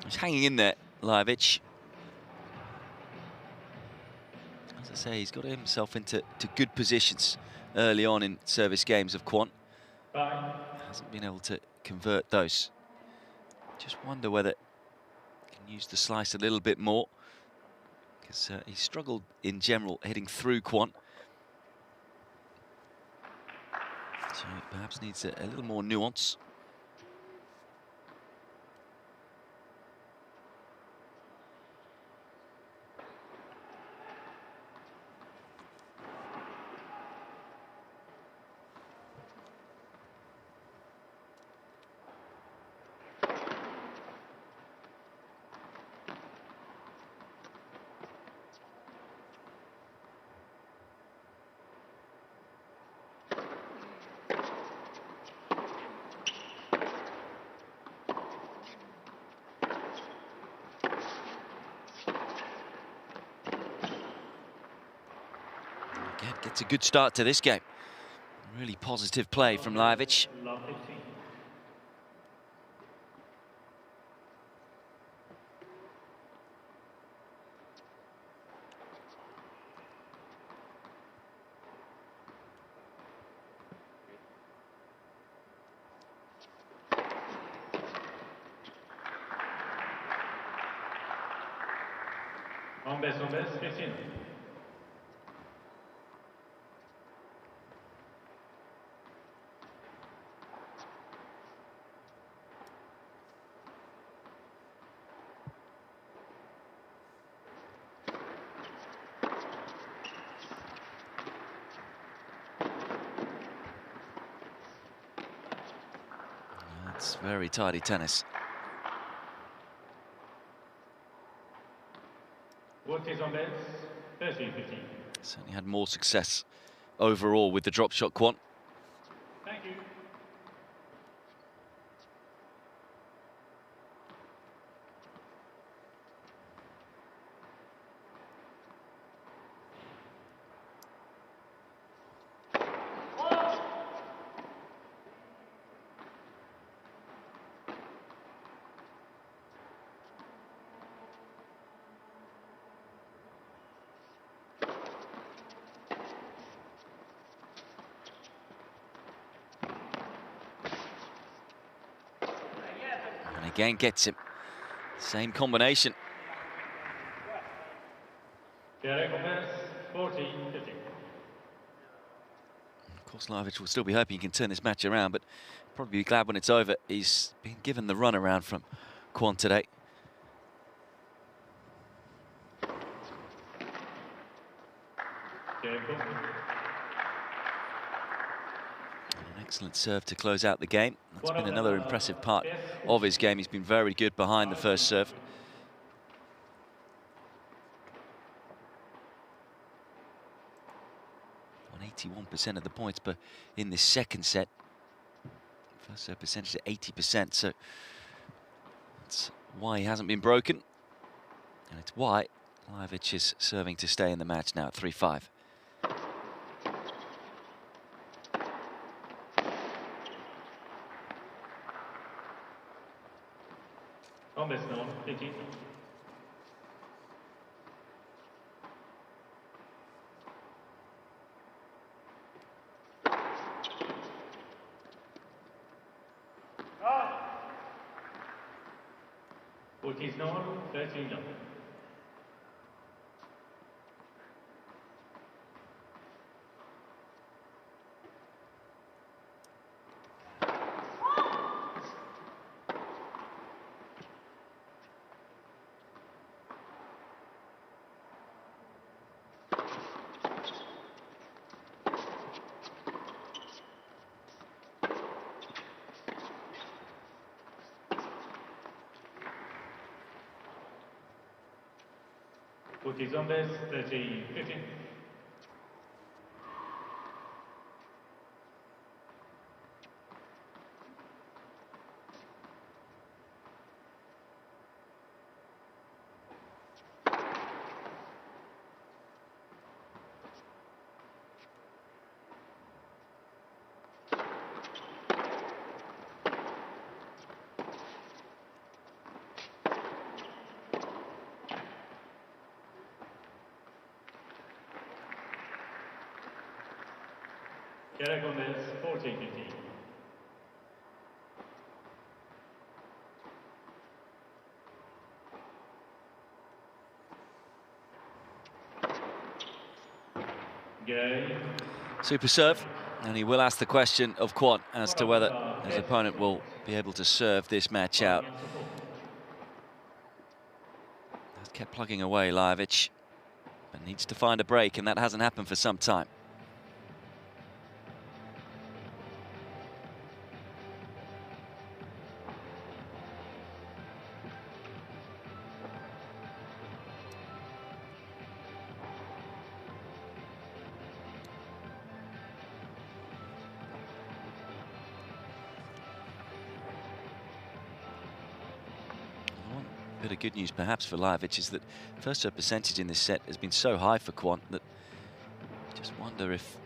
He's hanging in there, Lajovic. As I say, he's got himself into good positions early on in service games of Kwon. Hasn't been able to convert those. Just wonder whether he can use the slice a little bit more, because he struggled in general hitting through Kwon. So perhaps needs a little more nuance. Again, gets a good start to this game. Really positive play from Lajovic. On baisse, 15. That's very tidy tennis. Certainly had more success overall with the drop shot, Kwon. Thank you. And again gets him. Same combination. Of course, Lajovic will still be hoping he can turn this match around, but probably be glad when it's over. He's been given the run around from Kwon today. Excellent serve to close out the game. That's been another impressive part of his game. He's been very good behind the first serve. 81% of the points but in this second set. First serve percentage at 80%, so that's why he hasn't been broken. And it's why Lajovic is serving to stay in the match now at 3-5. Zombies 30-15. Gomez 14-15. Super serve, and he will ask the question of Kwon as to whether his opponent will be able to serve this match out. Has kept plugging away, Lajovic, but needs to find a break, and that hasn't happened for some time. Bit of good news perhaps for Lajovic is that first serve percentage in this set has been so high for Kwon that I just wonder if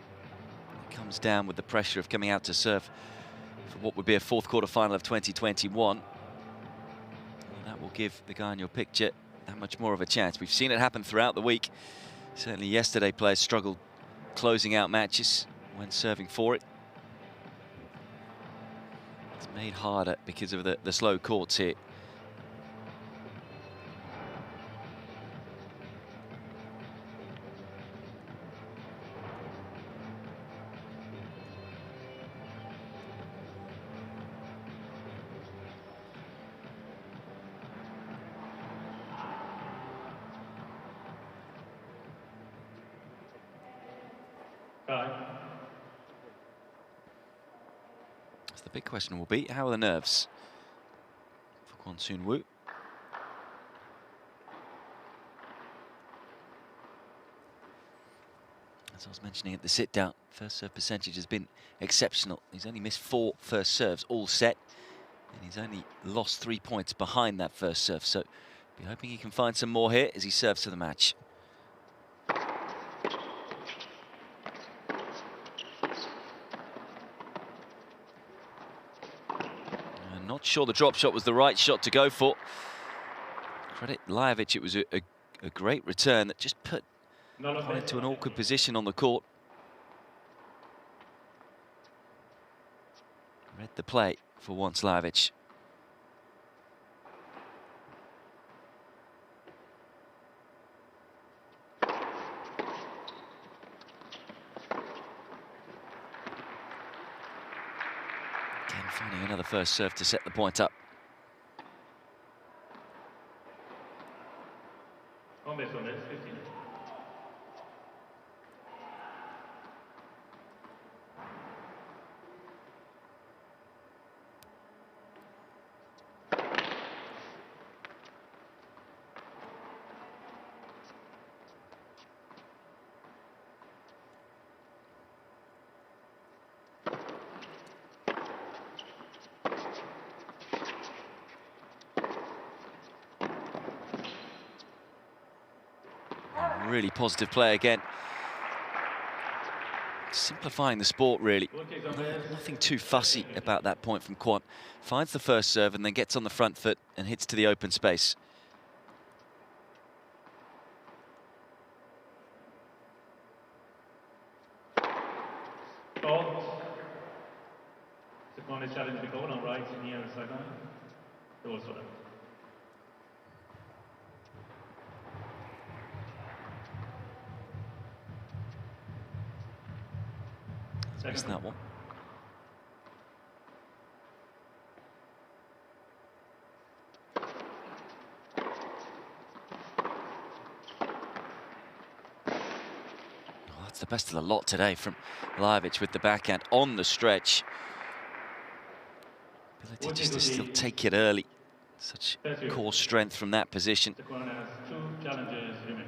it comes down with the pressure of coming out to serve for what would be a fourth quarter final of 2021. And that will give the guy in your picture that much more of a chance. We've seen it happen throughout the week. Certainly yesterday players struggled closing out matches when serving for it. It's made harder because of the slow courts here. So the big question will be, how are the nerves for Kwon Soonwoo? As I was mentioning at the sit-down, first serve percentage has been exceptional. He's only missed 4 first serves all set, and he's only lost 3 points behind that first serve. So be hoping he can find some more here as he serves to the match. Not sure the drop shot was the right shot to go for. Credit Lajovic, it was a great return that just put Kwon into an awkward position on the court. Read the play for once, Lajovic. Finding another first serve to set the point up. Really positive play again. Simplifying the sport, really. Nothing too fussy about that point from Kwon. Finds the first serve and then gets on the front foot and hits to the open space. Kwon is challenging the goal on right near the sideline. The ball sorted. Missed that one. That's the best of the lot today from Lajovic with the backhand on the stretch. Ability just to still take it early. Such core strength from that position. Kwon has 2 challenges remaining.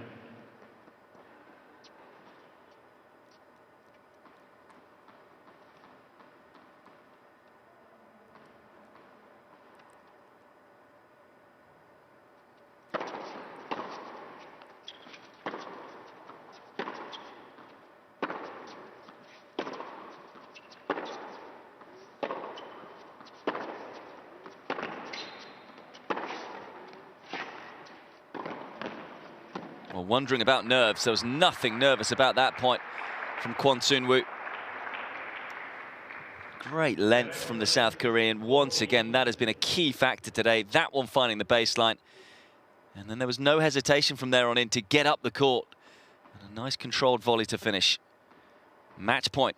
Well, wondering about nerves. There was nothing nervous about that point from Kwon Soonwoo. Great length from the South Korean. Once again, that has been a key factor today. That one finding the baseline. And then there was no hesitation from there on in to get up the court. And a nice controlled volley to finish. Match point.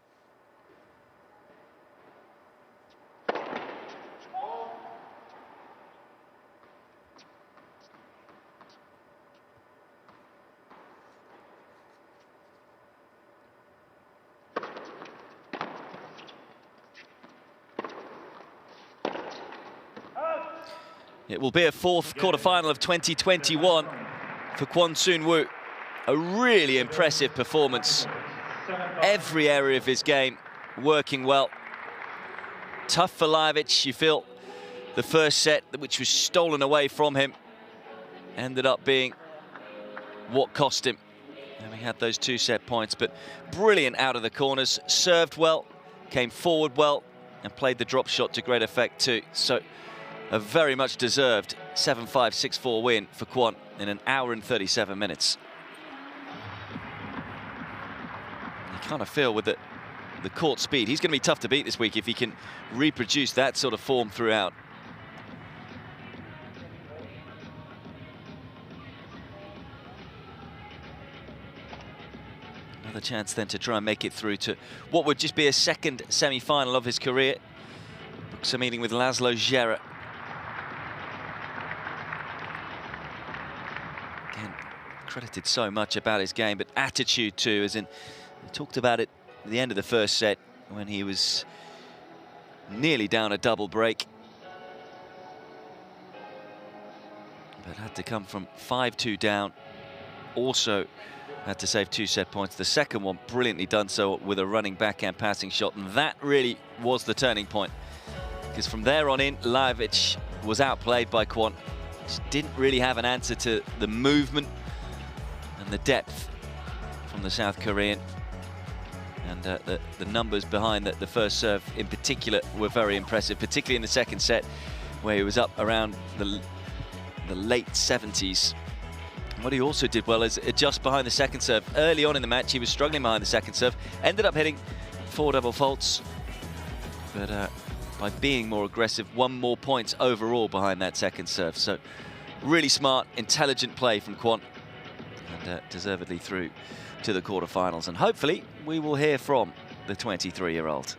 It will be a 4th quarter-final of 2021 for Kwon Soonwoo. A really impressive performance. Every area of his game working well. Tough for Lajovic. You feel the first set, which was stolen away from him, ended up being what cost him. And he had those 2 set points, but brilliant out of the corners. Served well, came forward well, and played the drop shot to great effect too. So a very much deserved 7-5, 6-4 win for Kwon in an hour and 37 minutes. You kind of feel with the court speed, he's going to be tough to beat this week if he can reproduce that sort of form throughout. Another chance then to try and make it through to what would just be a second semi-final of his career. Books a meeting with Laszlo Gera. Again, credited so much about his game, but attitude too, as in, we talked about it at the end of the first set when he was nearly down a double break. But had to come from 5-2 down. Also had to save 2 set points. The second one brilliantly done so with a running backhand passing shot, and that really was the turning point. Because from there on in, Lajovic was outplayed by Kwon. Just didn't really have an answer to the movement and the depth from the South Korean. And the numbers behind the first serve in particular were very impressive, particularly in the second set, where he was up around the late 70s. And what he also did well is adjust behind the second serve. Early on in the match, he was struggling behind the second serve, ended up hitting 4 double faults. But by being more aggressive, won more points overall behind that second serve. So really smart, intelligent play from Kwon, and deservedly through to the quarterfinals. And hopefully we will hear from the 23-year-old.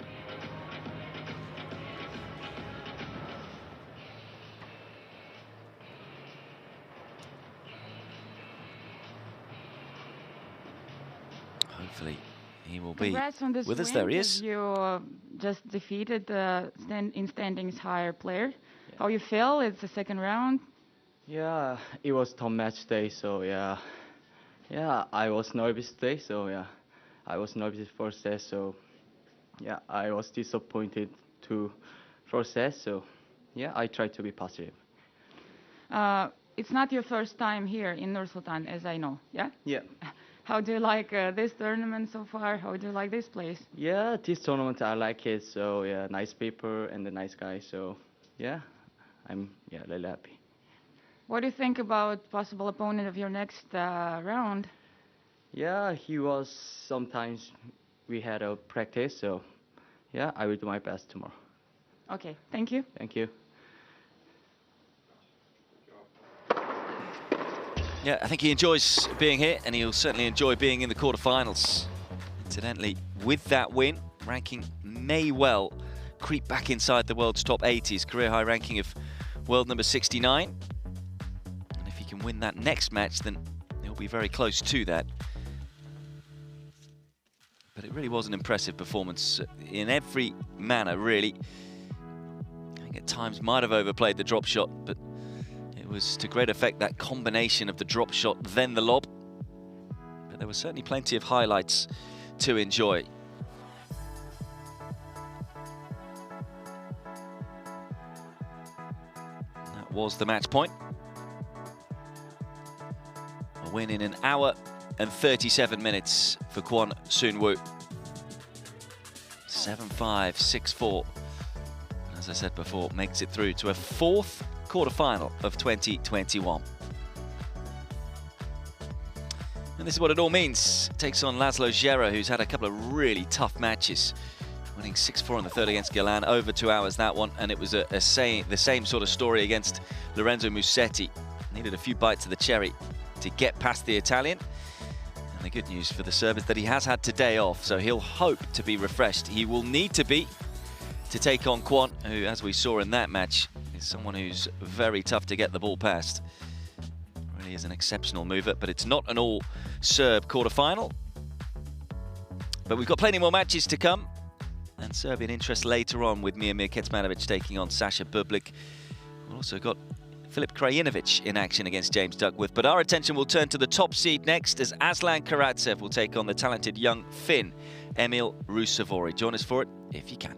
Hopefully he will be with us. There he is. You just defeated the standings higher player. Yeah. How you feel? It's the second round. Yeah, it was tough match day, so yeah, I was nervous today, so yeah, I was nervous first set, so yeah, I was disappointed to first set, so yeah, I tried to be positive. it's not your first time here in Nur-Sultan, as I know, yeah? Yeah. How do you like this tournament so far? How do you like this place? Yeah, this tournament I like it. So yeah, nice people and a nice guy. So yeah, I'm really happy. What do you think about possible opponent of your next round? Yeah, he was sometimes we had a practice. So yeah, I will do my best tomorrow. Okay, thank you. Thank you. Yeah, I think he enjoys being here, and he'll certainly enjoy being in the quarterfinals. Incidentally, with that win, ranking may well creep back inside the world's top 80. His career high ranking of world number 69. And if he can win that next match, then he'll be very close to that. But it really was an impressive performance in every manner, really. I think at times might have overplayed the drop shot, but it was to great effect that combination of the drop shot, then the lob. But there were certainly plenty of highlights to enjoy. That was the match point. A win in an hour and 37 minutes for Kwon Soonwoo. 7-5, 6-4. As I said before, makes it through to a fourth quarterfinal of 2021. And this is what it all means. Takes on Laszlo Gera, who's had a couple of really tough matches. Winning 6-4 in the third against Gilan, over 2 hours that one, and it was the same sort of story against Lorenzo Musetti. Needed a few bites of the cherry to get past the Italian. And the good news for the Serb is that he has had today off, so he'll hope to be refreshed. He will need to be to take on Kwon, who, as we saw in that match, is someone who's very tough to get the ball past. Really is an exceptional mover, but it's not an all-Serb quarterfinal. But we've got plenty more matches to come, and Serbian interest later on with Miomir Kecmanovic taking on Sasha Bublik. We've also got Filip Krajinovic in action against James Duckworth. But our attention will turn to the top seed next, as Aslan Karatsev will take on the talented young Finn, Emil Rusevori. Join us for it if you can.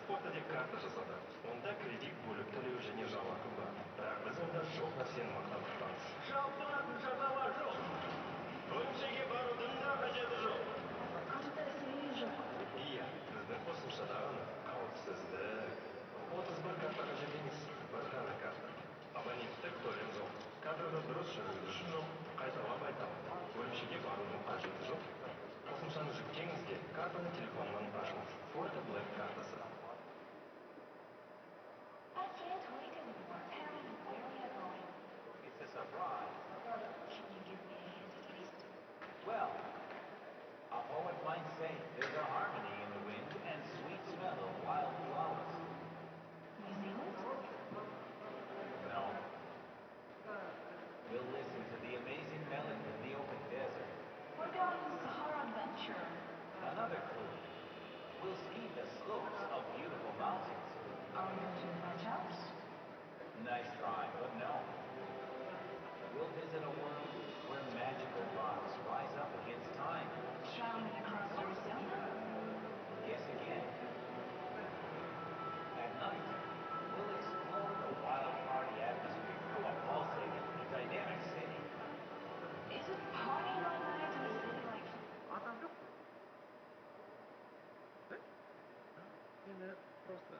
спортта тек карта жасады. Онда кредит бөліп төлеу және жалақы бар. Бірақ біз онда жоқ нәрсені мақтан тұтамыз. Жалпылатын жағдайлар жоқ. Бөлімшеге барудың да қажеті жоқ. Иә, біздің қосымшада ғана қауіпсіздік. 31 картаға қажет емес, бір ғана карта. Абоненттік төлем жоқ. Кадрды дұрыс жүргізуші жоқ. Қайталап айтамын. Бөлімшеге барудың қажеті жоқ. Қосымшаны жүктеңіз де картаны телефоннан ашыңыз. Forte Black картасы. It's a surprise. Can you give me a hint at least? Well, a poet might say there's a harmony in the wind and sweet smell of wild flowers. New Zealand? No. We'll listen to the amazing melody of the open desert. What about the Sahara Adventure? Another clue. We'll ski the slopes of beautiful mountains. Are we going to the French Alps? Nice try, but no. We'll visit a world where magical rocks rise up against time. Traveling across Dusan? Guess again. At night, we'll explore the wild party atmosphere of a pulsating, dynamic city. Is it party all night in a city like... Или просто